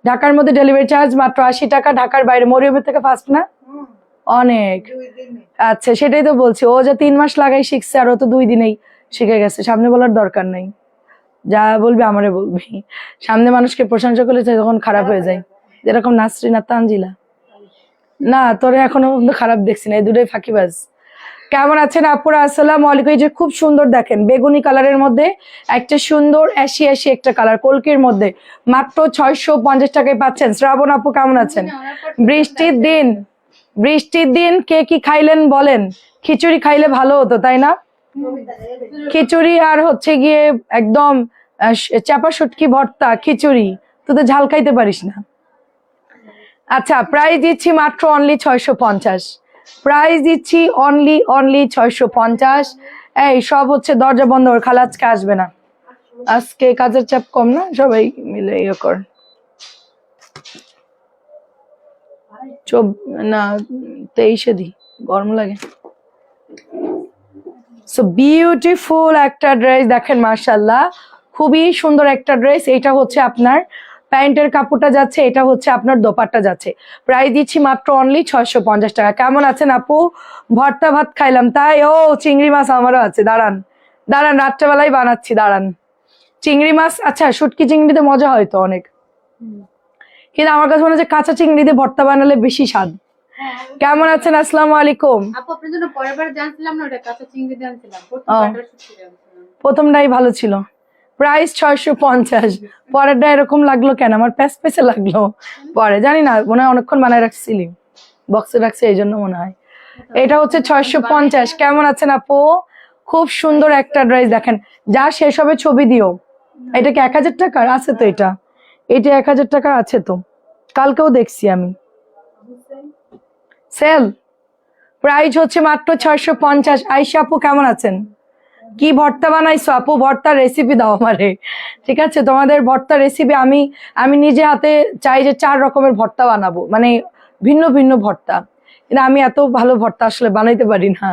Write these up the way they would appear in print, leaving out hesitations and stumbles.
ঢাকার মধ্যে delivery charge মাত্র 80 টাকা, ঢাকার বাইরে মরিয়মের থেকে ফাস্ট না? অনেক। আচ্ছা সেটাই তো বলছি, ও যে 3 মাস লাগাই শিখছে আর ও তো 2 দিনেই শিখে গেছে। সামনে বলার দরকার নাই, যা বলবি আমারে বলবি। সামনে মানুষকে প্রশংসা করলে তখন খারাপ হয়ে যায়, যেরকম নাসরিন আর তানজিলা। না তোরে এখনো পর্যন্ত খারাপ দেখছি না, এই দুটোই ফাঁকিবাজ। কেমন আছেন আপুরা? আসসালামু আলাইকুম। এই যে খুব সুন্দর দেখেন, বেগুনি কালারের মধ্যে একটা সুন্দর অ্যাশি অ্যাশি একটা কালার, কলকির মধ্যে মাত্র 650 টাকায় পাচ্ছেন। শ্রাবণ আপু কেমন আছেন? বৃষ্টির দিন, বৃষ্টির দিন কে কি খাইলেন বলেন? খিচুড়ি খাইলে ভালো হতো তাই না? খিচুড়ি আর হচ্ছে গিয়ে একদম চাপা শুটকি ভর্তা, খিচুড়ি। তুই তো ঝাল খাইতে পারিস না। আচ্ছা প্রাইস দিচ্ছি মাত্র অনলি 650, প্রাইস দিচ্ছি অনলি 650। এই সব হচ্ছে দরজা বন্ধ কর, খালা আজকে আসবে না, আজকে কাজের চাপ কম না, সবাই মিলে ইয়ে কর। না 23-এ দি, গরম লাগে। সো বিউটিফুল একটা ড্রেস দেখেন, মাশাআল্লাহ খুবই সুন্দর একটা ড্রেস। এটা হচ্ছে আপনার প্যান্টের কাপড়টা যাচ্ছে, এটা হচ্ছে আপনার দোপাট্টা যাচ্ছে। প্রাইস দিচ্ছি মাত্র অনলি 650 টাকা। কেমন আছেন আপু? ভর্তা ভাত খাইলাম তাই। ও চিংড়ি মাছ আমারও আছে, দাঁড়ান দাঁড়ান, রাত্রেবেলায় বানাচ্ছি, দাঁড়ান। চিংড়ি মাছ, আচ্ছা শুটকি চিংড়িতে মজা হয় তো অনেক, কিন্তু আমার কাছে মনে হচ্ছে কাঁচা চিংড়ি দিয়ে ভর্তা বানালে বেশি স্বাদ। কেমন আছেন? আসসালামু আলাইকুম। আপু আপনার জন্য পরের বার জানছিলাম না, ওটা কাঁচা চিংড়ি দিয়ে আনছিলাম, প্রথমটাই ভালো ছিল। প্রাইস 650, পরেরটা এরকম লাগলো কেন? আমার প্যাস পেসে লাগলো পরে, জানি না, মনে হয় অনেকক্ষণ বানায় রাখছিলি, বক্সে রাখছে এই জন্য মনে হয়। এটা হচ্ছে 650। কেমন আছেন আপু? খুব সুন্দর একটা ড্রেস দেখেন, যা শেষ হবে ছবি দিও। এটা কি 1000 টাকার আছে? তো এটা 1000 টাকার আছে তো, কালকেও দেখছি আমি সেল। প্রাইস হচ্ছে মাত্র 650। আয়শা আপু কেমন আছেন? কি ভর্তা বানাইছো আপু? ভর্তার রেসিপি দাও আমারে, ঠিক আছে? তোমাদের ভর্তার রেসিপি আমি নিজে হাতে চাই যে 4 রকমের ভর্তা বানাবো, মানে ভিন্ন ভিন্ন ভর্তা, কিন্তু আমি এত ভালো ভর্তা আসলে বানাইতে পারি না।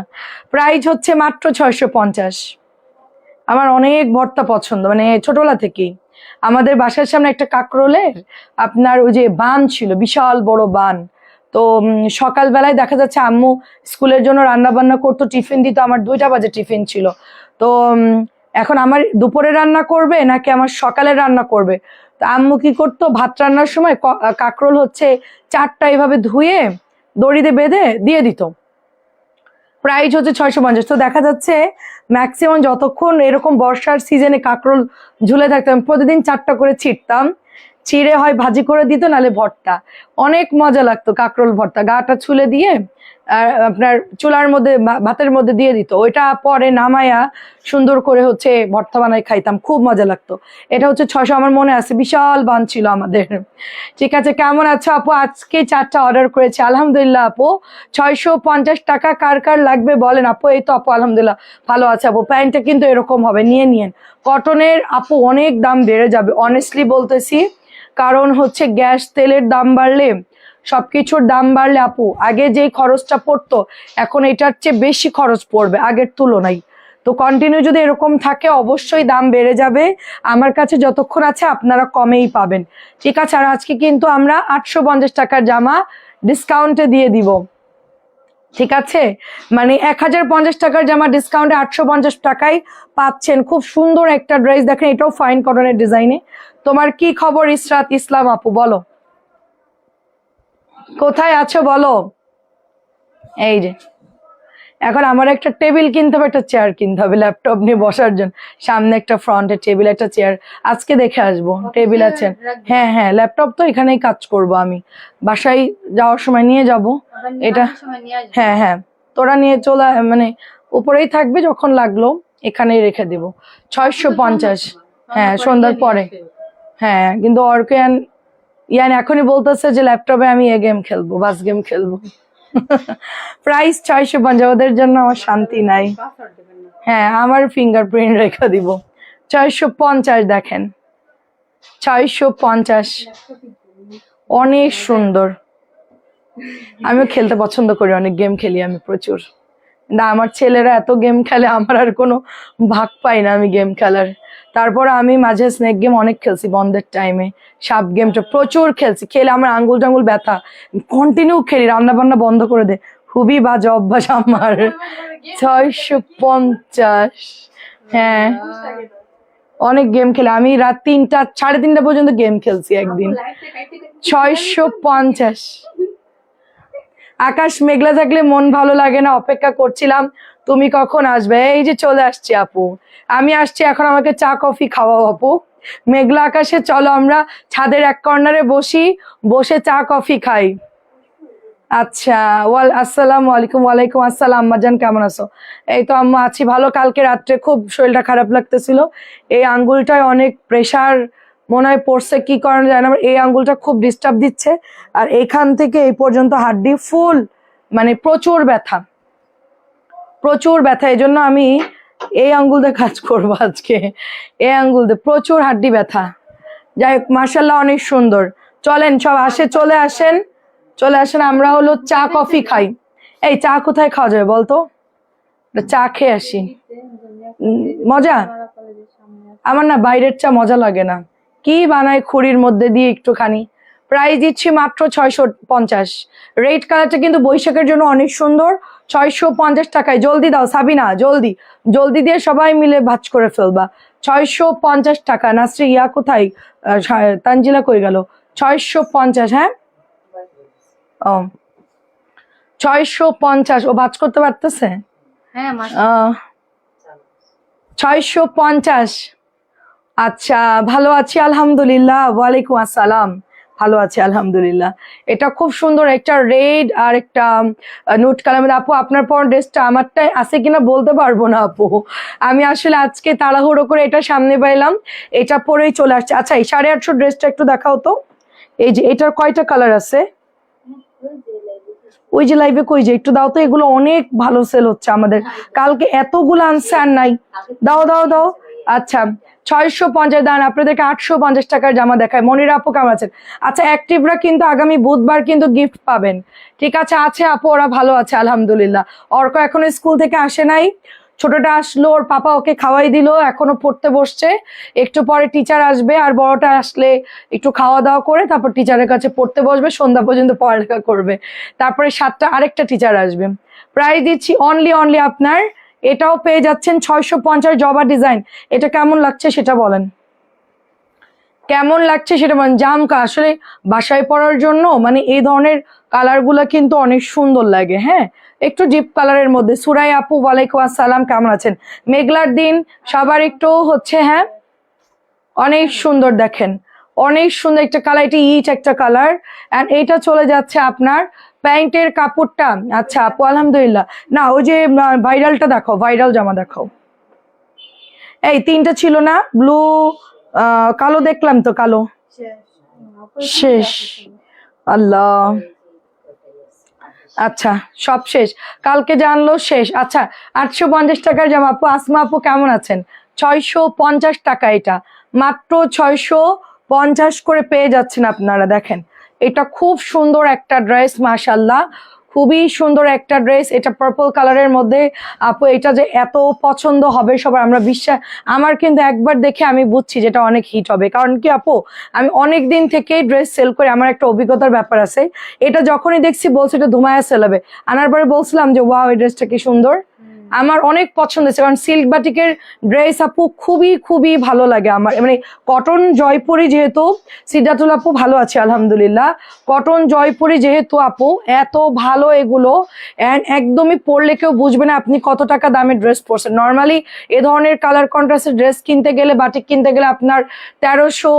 প্রাইস হচ্ছে মাত্র 650। আমার অনেক ভর্তা পছন্দ, মানে ছোটবেলা থেকেই। আমাদের বাসার সামনে একটা কাকরোলের আপনার ওই যে বান ছিল, বিশাল বড় বান। তো সকালবেলায় দেখা যাচ্ছে আম্মু স্কুলের জন্য রান্না বান্না করতো, টিফিন দিত, আমার 2টা বাজে টিফিন ছিল। তো এখন আমার দুপুরে রান্না করবে নাকি আমার সকালে রান্না করবে, তো আম্মু কি করতো, ভাত রান্নার সময় কাকরোল হচ্ছে 4টা এভাবে ধুয়ে দড়িতে বেঁধে দিয়ে দিত। প্রাইস হচ্ছে 650। তো দেখা যাচ্ছে ম্যাক্সিমাম যতক্ষণ এরকম বর্ষার সিজনে কাকরোল ঝুলে থাকতাম, প্রতিদিন 4টা করে ছিঁড়তাম, চিড়ে হয় ভাজি করে দিত, নালে ভর্তা। অনেক মজা লাগতো কাকরোল ভর্তা, গাটা ছুলে দিয়ে আর আপনার চুলার মধ্যে ভাতের মধ্যে দিয়ে দিত, ওইটা পরে নামায়া সুন্দর করে হচ্ছে ভর্তা বানাই খাইতাম, খুব মজা লাগতো। এটা হচ্ছে 600, আমার মনে আছে, বিশাল বান ছিল আমাদের। ঠিক আছে, কেমন আছো আপু? আজকে 4টা অর্ডার করেছি, আলহামদুলিল্লাহ আপু। 650 টাকা কার কার লাগবে বলেন আপু? এই তো আপু আলহামদুলিল্লাহ ভালো আছে আপু। প্যান্টটা কিন্তু এরকম হবে, নিয়ে নিয়েন। কটনের আপু অনেক দাম বেড়ে যাবে, অনেস্টলি বলতেছি, কারণ হচ্ছে গ্যাস তেলের দাম বাড়লে, সবকিছুর দাম বাড়লে আপু, আগে যেই খরচটা পড়তো এখন এটার চেয়ে বেশি খরচ পড়বে আগের তুলনায়। তো কন্টিনিউ যদি এরকম থাকে অবশ্যই দাম বেড়ে যাবে। আমার কাছে যতক্ষণ আছে আপনারা কমেই পাবেন, ঠিক আছে? আর আজকে কিন্তু আমরা 850 টাকার জামা ডিসকাউন্টে দিয়ে দিব, ঠিক আছে? মানে 1050 টাকার জামা ডিসকাউন্টে 850 টাকায় পাচ্ছেন। খুব সুন্দর একটা ড্রেস দেখেন, এটাও ফাইন কটনের ডিজাইনে। তোমার কি খবর ইসরাত ইসলাম আপু? বলো কোথায় আছো বলো। এই যে এখন আমার একটা টেবিল কিনতে হবে, একটা চেয়ার কিনতে হবে ল্যাপটপ নিয়ে বসার জন্য, সামনে একটা ফ্রন্টে টেবিল, একটা চেয়ার। আজকে দেখে আসবো, টেবিল আছে। হ্যাঁ হ্যাঁ, ল্যাপটপ তো এখানেই কাজ করব আমি, বাসায় যাওয়ার সময় নিয়ে যাব এটা। হ্যাঁ হ্যাঁ, তোরা নিয়ে চলে, মানে উপরেই থাকবে, যখন লাগলো এখানেই রেখে দেব। 650। হ্যাঁ সন্ধ্যার পরে। হ্যাঁ কিন্তু অর্কেয়ান ইয়ান এখনই বলতেছে যে ল্যাপটপে আমি এ গেম খেলবো, বাস গেম খেলবো। প্রাইস 650, ওদের জন্য আমার শান্তি নাই। হ্যাঁ আমার ফিঙ্গারপ্রিন্ট রেখে দিব। 650 দেখেন, 650 অনেক সুন্দর। আমিও খেলতে পছন্দ করি, অনেক গেম খেলি আমি প্রচুর। না আমার ছেলেরা এত গেম খেলে, আমার আর কোনো ভাগ পাই না আমি গেম খেলার। তারপর আমি মাঝে স্নেক গেম অনেক খেলছি বন্ধের টাইমে, সাপ গেমটা প্রচুর খেলছি, খেলে আমার আঙ্গুল টাঙ্গুল ব্যথা, কন্টিনিউ খেলি, রান্না বান্না বন্ধ করে দে, খুবই বাজে অভ্যাস আমার। 650, হ্যাঁ অনেক গেম খেলে আমি, রাত 3টা 3:30 পর্যন্ত গেম খেলছি একদিন। 650। আকাশ মেঘলা থাকলে মন ভালো লাগে না, অপেক্ষা করছিলাম তুমি কখন আসবে। এই যে চলে আসছি আপু, আমি আসছি, এখন আমাকে চা কফি খাওয়াও আপু। মেঘলা আকাশে চলো আমরা ছাদের এক কর্নারে বসি, বসে চা কফি খাই। আচ্ছা, আসসালামু আলাইকুম। ওয়ালাইকুম আসসালাম। আম্মাজান কেমন আছো? এই তো আম্মা আছি ভালো, কালকে রাত্রে খুব শরীরটা খারাপ লাগতেছিল, এই আঙ্গুলটায় অনেক প্রেসার মনে হয় পড়ছে, কি কারণে জানি না, আমার এই আঙ্গুলটা খুব ডিস্টার্ব দিচ্ছে, আর এখান থেকে এই পর্যন্ত হাড্ডি ফুল, মানে প্রচুর ব্যথা, প্রচুর ব্যথা। এই জন্য আমি এই আঙ্গুল দিয়ে কাজ করবো আজকে, এই আঙ্গুল দিয়ে প্রচুর হাড্ডি ব্যথা। যাই হোক মার্শাল্লাহ অনেক সুন্দর। চলেন সব আসে, চলে আসেন, চলে আসেন, আমরা হলো চা কফি খাই। এই চা কোথায় খাওয়া যাবে বলতো, চা খেয়ে আসি। মজা, আমার না বাইরের চা মজা লাগে না, কি বানায় খুঁড়ির মধ্যে দিয়ে একটুখানি। প্রাইস দিচ্ছি মাত্র 650। রেড কালারটা কিন্তু বৈশাখের জন্য অনেক সুন্দর, 650 টাকায়। জলদি দাও সাবিনা, জলদি জলদি দিয়ে সবাই মিলে ভাজ করে ফেলবা। 650 টাকা। নাসরি ইয়া কোথায়, তানজিলা কই গেল? 650, হ্যাঁ ও 650, ও ভাজ করতে পারতেছে? হ্যাঁ 650। আচ্ছা, ভালো আছি আলহামদুলিল্লাহ। ওয়ালাইকুম আসসালাম, ভালো আছি আলহামদুলিল্লাহ। এটা খুব সুন্দর, একটা রেড আর একটা নোট কালার। আপু আপনার পর ড্রেসটা আমারটাই আছে কিনা বলতে পারবো না আপু, আমি আসলে আজকে তাড়াহুড়ো করে এটা সামনে পাইলাম, এটা পরেই চলে আসছে। আচ্ছা এই 850 ড্রেসটা একটু দেখাও তো। এই যে এটার কয়টা কালার আছে? ওই যে লাইভে কই যে একটু দাও তো, এগুলো অনেক ভালো সেল হচ্ছে আমাদের, কালকে এতগুলো আনছে আর নাই। দাও দাও দাও। আচ্ছা 650 দান, আপনাদেরকে 850 টাকার জামা দেখায়। মনিরা আপু কেমন আছেন? আচ্ছা অ্যাক্টিভরা কিন্তু আগামী বুধবার কিন্তু গিফট পাবেন, ঠিক আছে? আছে আপু, ওরা ভালো আছে আলহামদুলিল্লাহ। অর্ক এখনো স্কুল থেকে আসে নাই, ছোটটা আসলো, ওর পাপা ওকে খাওয়াই দিল, এখনো পড়তে বসছে, একটু পরে টিচার আসবে, আর বড়টা আসলে একটু খাওয়া দাওয়া করে তারপর টিচারের কাছে পড়তে বসবে, সন্ধ্যা পর্যন্ত পড়ালেখা করবে, তারপরে 7টা আরেকটা টিচার আসবে। প্রাইস দিচ্ছি অনলি আপনার, এটাও পেয়ে যাচ্ছেন 650। জবা ডিজাইন, এটা কেমন লাগছে সেটা বলেন, কেমন লাগছে সেটা বলেন। জামকা আসলে বাসায় পরার জন্য মানে এই ধরনের কালার গুলা কিন্তু অনেক সুন্দর লাগে, হ্যাঁ একটু ডিপ কালারের মধ্যে। সুরাই আপু ওয়ালাইকুম আসসালাম, কেমন আছেন? মেঘলার দিন সবার একটু হচ্ছে, হ্যাঁ অনেক সুন্দর, দেখেন অনেক সুন্দর একটা কালার, এটা ইচ একটা কালার, এন্ড এটা চলে যাচ্ছে আপনার প্যান্টের কাপড়টা। আচ্ছা আপু আলহামদুলিল্লাহ। না ওই যে ভাইরালটা দেখাও, ভাইরাল জামা দেখাও। এই 3টা ছিল না, ব্লু কালো দেখলাম তো, কালো শেষ, আল্লাহ। আচ্ছা সব শেষ, কালকে জানলো শেষ। আচ্ছা 850 টাকার জামা। আপু আসমা আপু কেমন আছেন? 650 টাকা, এটা মাত্র 650 করে পেয়ে যাচ্ছেন আপনারা। দেখেন এটা খুব সুন্দর একটা ড্রেস, মাশাল্লাহ খুবই সুন্দর একটা ড্রেস, এটা পার্পল কালারের মধ্যে। আপু এটা যে এত পছন্দ হবে সবার, আমরা বিশ্বাস, আমার কিন্তু একবার দেখে আমি বুঝছি যেটা অনেক হিট হবে। কারণ কি আপু, আমি অনেক দিন থেকেই ড্রেস সেল করে, আমার একটা অভিজ্ঞতার ব্যাপার আছে। এটা যখনই দেখছি বলছি এটা ধুমায়া সেল হবে, আনার পরে বলছিলাম যে ওয়াও এই ড্রেসটা কি সুন্দর, আমার অনেক পছন্দ হয়েছে। কারণ সিল্ক বাটিকের ড্রেস আপু খুবই খুবই ভালো লাগে আমার, মানে কটন জয়পুরি যেহেতু, সিদ্ধাতুল আপু ভালো আছে আলহামদুলিল্লাহ, কটন জয়পুরি যেহেতু আপু এত ভালো এগুলো, অ্যান্ড একদমই পরলে কেউ বুঝবে না আপনি কত টাকা দামের ড্রেস পরছেন। নর্মালি এ ধরনের কালার কন্ট্রাস্টের ড্রেস কিনতে গেলে, বাটিক কিনতে গেলে আপনার 1300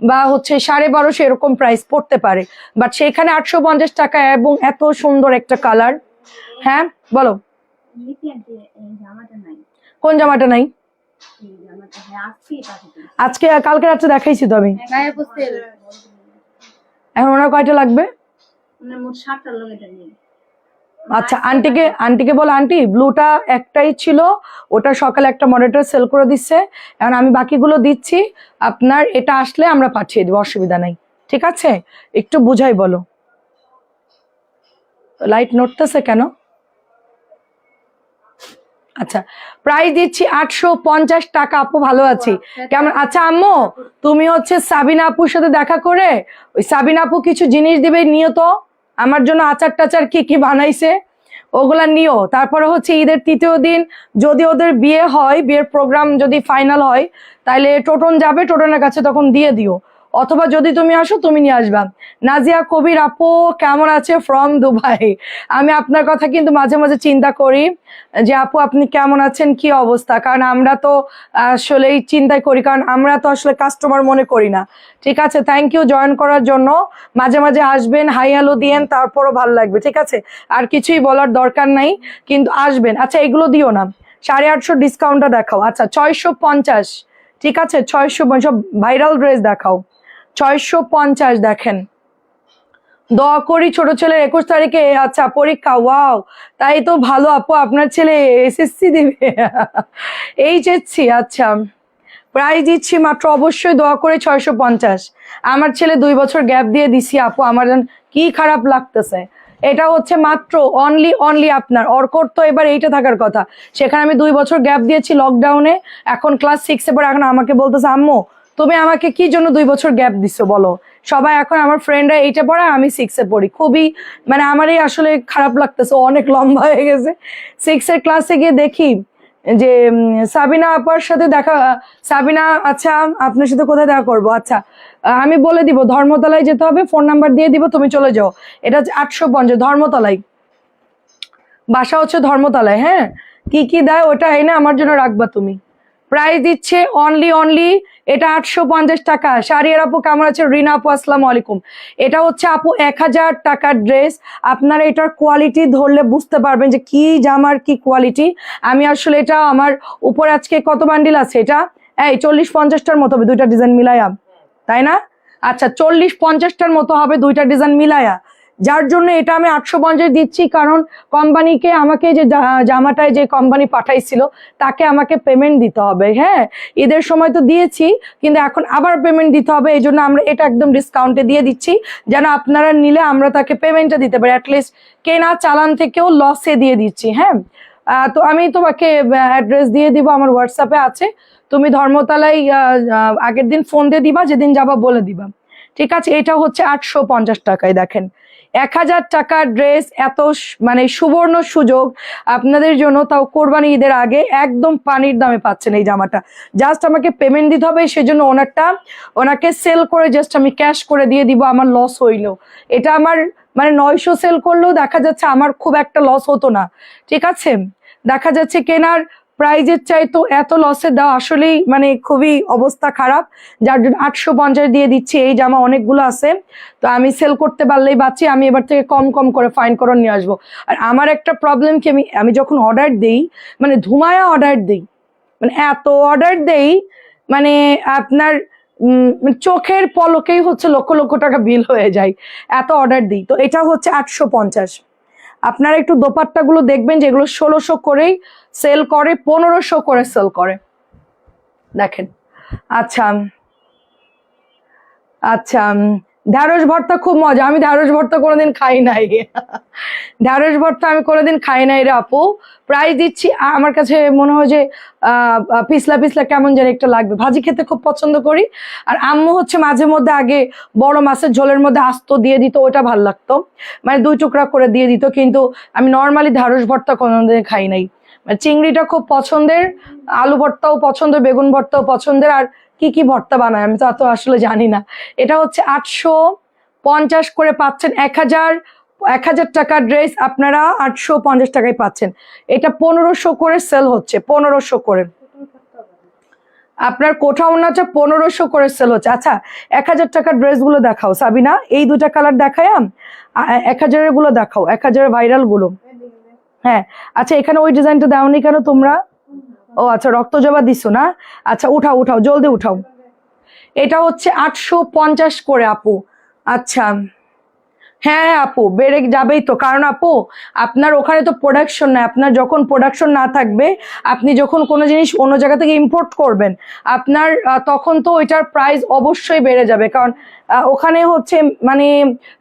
বা হচ্ছে 1250 এরকম প্রাইস পড়তে পারে, বাট সেখানে 850 টাকা, এবং এত সুন্দর একটা কালার। হ্যাঁ বলো, কোন জামাটা নাই? আজকে কালকে রাত্রে দেখাইছি তো আমি। এখন ওনার কয়টা লাগবে? আচ্ছা আন্টিকে বল, আন্টি ব্লুটা একটাই ছিল, ওটা সকালে একটা মডারেটর সেল করে দিচ্ছে, এখন আমি বাকিগুলো দিচ্ছি, আপনার এটা আসলে আমরা পাঠিয়ে দেবো, অসুবিধা নাই, ঠিক আছে? একটু বুঝাই বলো। লাইট নড়তেছে কেন? আচ্ছা প্রাইস দিচ্ছি 850 টাকা আপু, ভালো আছি। কেমন আচ্ছা আম্মু, তুমি হচ্ছে সাবিনা আপুর সাথে দেখা করে ওই সাবিনা আপু কিছু জিনিস দিবে, নিও তো আমার জন্য, আচার টাচার কি কি বানাইছে ওগুলা নিও। তারপরে হচ্ছে ঈদের তৃতীয় দিন যদি ওদের বিয়ে হয়, বিয়ের প্রোগ্রাম যদি ফাইনাল হয়, তাইলে টোটন যাবে, টোটনের কাছে তখন দিয়ে দিও, অথবা যদি তুমি আসো তুমি নিয়ে আসবা। নাজিয়া কবির আপু কেমন আছে ফ্রম দুবাই। আমি আপনার কথা কিন্তু মাঝে মাঝে চিন্তা করি যে আপু আপনি কেমন আছেন, কি অবস্থা, কারণ আমরা তো আসলেই চিন্তাই করি, কারণ আমরা তো আসলে কাস্টমার মনে করি না। ঠিক আছে, থ্যাংক ইউ জয়েন করার জন্য। মাঝে মাঝে আসবেন, হাই হ্যালো দিয়েন, তারপরও ভালো লাগবে। ঠিক আছে, আর কিছুই বলার দরকার নাই, কিন্তু আসবেন। আচ্ছা এগুলো দিও না, 850 ডিসকাউন্টটা দেখাও। আচ্ছা 650, ঠিক আছে 650, সব ভাইরাল ড্রেস দেখাও। 650 দেখেন, দোয়া করি ছোট ছেলের 21 তারিখে আচ্ছা পরীক্ষা। ওয়াও, তাই তো ভালো আপু, আপনার ছেলে এসএসসি দিবে এইচএসসি। আচ্ছা প্রাইস দিচ্ছি মাত্র, অবশ্যই দোয়া করে 650। আমার ছেলে 2 বছর গ্যাপ দিয়ে দিছি আপু, আমার কি খারাপ লাগতেছে। এটা হচ্ছে মাত্র অনলি আপনার অর্কর, তো এবার এইটা থাকার কথা, সেখানে আমি 2 বছর গ্যাপ দিয়েছি লকডাউনে, এখন ক্লাস 6-এ পড়ে, এখন আমাকে বলতেছে আম্মু তুমি আমাকে কি জন্য 2 বছর গ্যাপ দিছো বলো। সবাই এখন আমার ফ্রেন্ডরা 8-এ পড়ে, আমি 6-এ পড়ি, খুবই মানে আমারই আসলে খারাপ লাগতেছে, অনেক লম্বা হয়ে গেছে। 6-এর ক্লাসে গিয়ে দেখি যে সাবিনা আপার সাথে দেখা। সাবিনা আচ্ছা আপনার সাথে কোথায় দেখা করবো? আচ্ছা আমি বলে দিব, ধর্মতলায় যেতে হবে, ফোন নাম্বার দিয়ে দিব, তুমি চলে যাও। এটা হচ্ছে 850, ধর্মতলায়, বাসা হচ্ছে ধর্মতলায়। হ্যাঁ, কি কি দেয় ওটা এনে আমার জন্য রাখবা তুমি। প্রাইস দিচ্ছে অনলি এটা 850 টাকা। শারিয়ার আপু কেমন আছে? রিনা আপু আসসালামু আলাইকুম। এটা হচ্ছে আপু 1000 টাকার ড্রেস। আপনারা এটার কোয়ালিটি ধরলে বুঝতে পারবেন যে কি জামার কি কোয়ালিটি। আমি আসলে এটা আমার উপর আজকে কত বান্ডিল আছে, এটা এই 40-50টার মতো হবে, 2টা ডিজাইন মিলায়া, তাই না? আচ্ছা 40-50টার মতো হবে 2টা ডিজাইন মিলায়া, যার জন্য এটা আমি 850 দিচ্ছি। কারণ কোম্পানিকে আমাকে যে জামাটায় যে কোম্পানি পাঠাইছিল তাকে আমাকে পেমেন্ট দিতে হবে। হ্যাঁ, ঈদের সময় তো দিয়েছি, কিন্তু এখন আবার পেমেন্ট দিতে হবে, এই জন্য আমরা এটা একদম ডিসকাউন্টে দিয়ে দিচ্ছি, যেন আপনারা নিলে আমরা তাকে পেমেন্টটা দিতে পারি, অ্যাটলিস্ট কেনা চালান থেকেও লসে দিয়ে দিচ্ছি। হ্যাঁ, তো আমি তোমাকে অ্যাড্রেস দিয়ে দিব, আমার হোয়াটসঅ্যাপে আছে, তুমি ধর্মতলায় আগের দিন ফোন দিয়ে দিবা, যেদিন যাবা বলে দিবা। ঠিক আছে, এটা হচ্ছে 850 টাকায়। দেখেন 1000 টাকার ড্রেস, এত মানে সুবর্ণ সুযোগ আপনাদের জন্য, তাও কোরবানি ঈদের আগে একদম পানির দামে পাচ্ছেন এই জামাটা। জাস্ট আমাকে পেমেন্ট দিতে হবে, সেজন্য ওনাকে সেল করে জাস্ট আমি ক্যাশ করে দিয়ে দিব, আমার লস হইলো। এটা আমার মানে 900 সেল করলেও দেখা যাচ্ছে আমার খুব একটা লস হতো না। ঠিক আছে, দেখা যাচ্ছে কেনার প্রাইজের চাইতো এত লসে দেওয়া আসলেই মানে খুবই অবস্থা খারাপ, যার জন্য 850 দিয়ে দিচ্ছি। এই জামা অনেকগুলো আছে, তো আমি সেল করতে পারলেই বাঁচি, আমি এবার থেকে কম করে ফাইন করন নিয়ে আসবো। আর আমার একটা প্রবলেম কি, আমি যখন অর্ডার দেই মানে ধুমায়া অর্ডার দেই, মানে এত অর্ডার দেই মানে আপনার চোখের পলকেই হচ্ছে লক্ষ লক্ষ টাকা বিল হয়ে যায়, এত অর্ডার দিই। তো এটা হচ্ছে 850। আপনারা একটু দোপাট্টাগুলো দেখবেন যেগুলো 1600 করেই সেল করে, 1500 করে সেল করে, দেখেন। আচ্ছা আচ্ছা ঢ্যাঁড়স ভর্তা খুব মজা, আমি ঢ্যাঁড়স ভর্তা কোনোদিন খাই নাই ঢ্যাঁড়স ভর্তা আমি কোনোদিন খাই নাই রে আপু। প্রাইস দিচ্ছি, আমার কাছে মনে হয় যে পিছলা পিছলা কেমন যেন একটা লাগবে, ভাজি খেতে খুব পছন্দ করি। আর আম্মু হচ্ছে মাঝে মধ্যে আগে বড় মাছের ঝোলের মধ্যে আস্ত দিয়ে দিত, ওটা ভাল লাগতো, মানে 2 টুকরা করে দিয়ে দিত, কিন্তু আমি নর্মালি ঢ্যাঁড়স ভর্তা কোনোদিন খাই নাই। মানে চিংড়িটা খুব পছন্দের, আলু ভর্তাও পছন্দের, বেগুন ভর্তাও পছন্দের, আর কি কি ভর্তা বানায় আমি তো এত আসলে জানি না। এটা হচ্ছে 850 করে পাচ্ছেন। 1000 টাকার ড্রেস আপনারা 850 টাকায় পাচ্ছেন। এটা 1500 করে সেল হচ্ছে, 1500 করে। আপনার কোঠাও না 1500 করে সেল হচ্ছে। আচ্ছা 1000 টাকার ড্রেস গুলো দেখাও সাবিনা, এই 2টা কালার দেখায়াম, 1000-এর গুলো দেখাও, 1000-এর ভাইরাল গুলো। হ্যাঁ আচ্ছা, এখানে ওই ডিজাইনটা দাওনি কেন তোমরা? ও আচ্ছা, রক্ত জবা দিছো না? আচ্ছা উঠাও জলদি উঠাও। এটা হচ্ছে 850 করে আপু। আচ্ছা হ্যাঁ আপু, বেড়ে যাবেই তো, কারণ আপু আপনার ওখানে তো প্রোডাকশন নাই, আপনার যখন প্রোডাকশন না থাকবে, আপনি যখন কোনো জিনিস অন্য জায়গা থেকে ইম্পোর্ট করবেন, আপনার তখন তো ওইটার প্রাইস অবশ্যই বেড়ে যাবে, কারণ ওখানে হচ্ছে মানে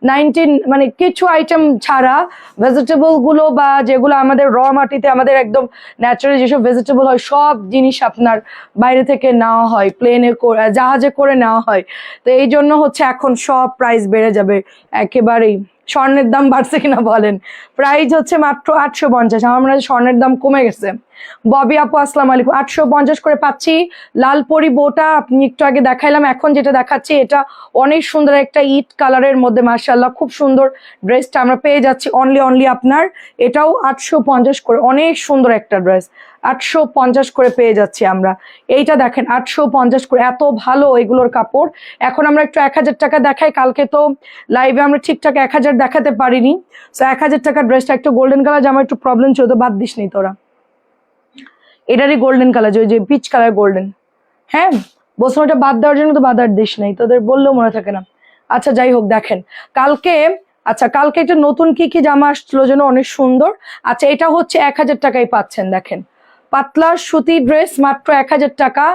19 মানে কিছু আইটেম ছাড়া ভেজিটেবল গুলো বা যেগুলো আমাদের র মাটিতে আমাদের একদম ন্যাচারাল যেসব ভেজিটেবল হয় সব জিনিস আপনার বাইরে থেকে নেওয়া হয়, প্লেনে জাহাজে করে নেওয়া হয়। তো এই জন্য হচ্ছে এখন সব প্রাইস বেড়ে যাবে একেবারেই। স্বর্ণের দাম বাড়ছে কিনা বলেন, প্রাইস হচ্ছে মাত্র 850। আমার মনে হয় স্বর্ণের দাম কমে গেছে। ববি আপু আসসালামু আলাইকুম, 850 করে পাচ্ছি। লাল পরি বউটা আপনি একটু আগে দেখাইলাম, এখন যেটা দেখাচ্ছি এটা অনেক সুন্দর একটা ইট কালারের মধ্যে, মাশাআল্লাহ খুব সুন্দর ড্রেসটা আমরা পেয়ে যাচ্ছি অনলি আপনার। এটাও 850 করে, অনেক সুন্দর একটা ড্রেস, 850 করে পেয়ে যাচ্ছি আমরা। এইটা দেখেন 850 করে, এত ভালো এগুলোর কাপড়। এখন আমরা একটু 1000 টাকা দেখাই, কালকে তো লাইভে আমরা ঠিকঠাক 1000 দেখাতে পারিনি। তো 1000 টাকার ড্রেসটা একটু গোল্ডেন কালার, যে আমার একটু প্রবলেম ছিল, তো বাদ দিস নি তোরা। এটারই গোল্ডেন কালার, ওই যে পিচ কালার গোল্ডেন। হ্যাঁ বলছো ওটা বাদ দেওয়ার জন্য, তো বাদ আর দিস নাই, তোদের বললেও মনে থাকে না। আচ্ছা যাই হোক, দেখেন কালকে, আচ্ছা কালকে একটা নতুন কি কি জামা আসছিল যেন, অনেক সুন্দর। আচ্ছা এটা হচ্ছে 1000 টাকায় পাচ্ছেন, দেখেন পাতলা সুতি ড্রেস মাত্র 1000 টাকা,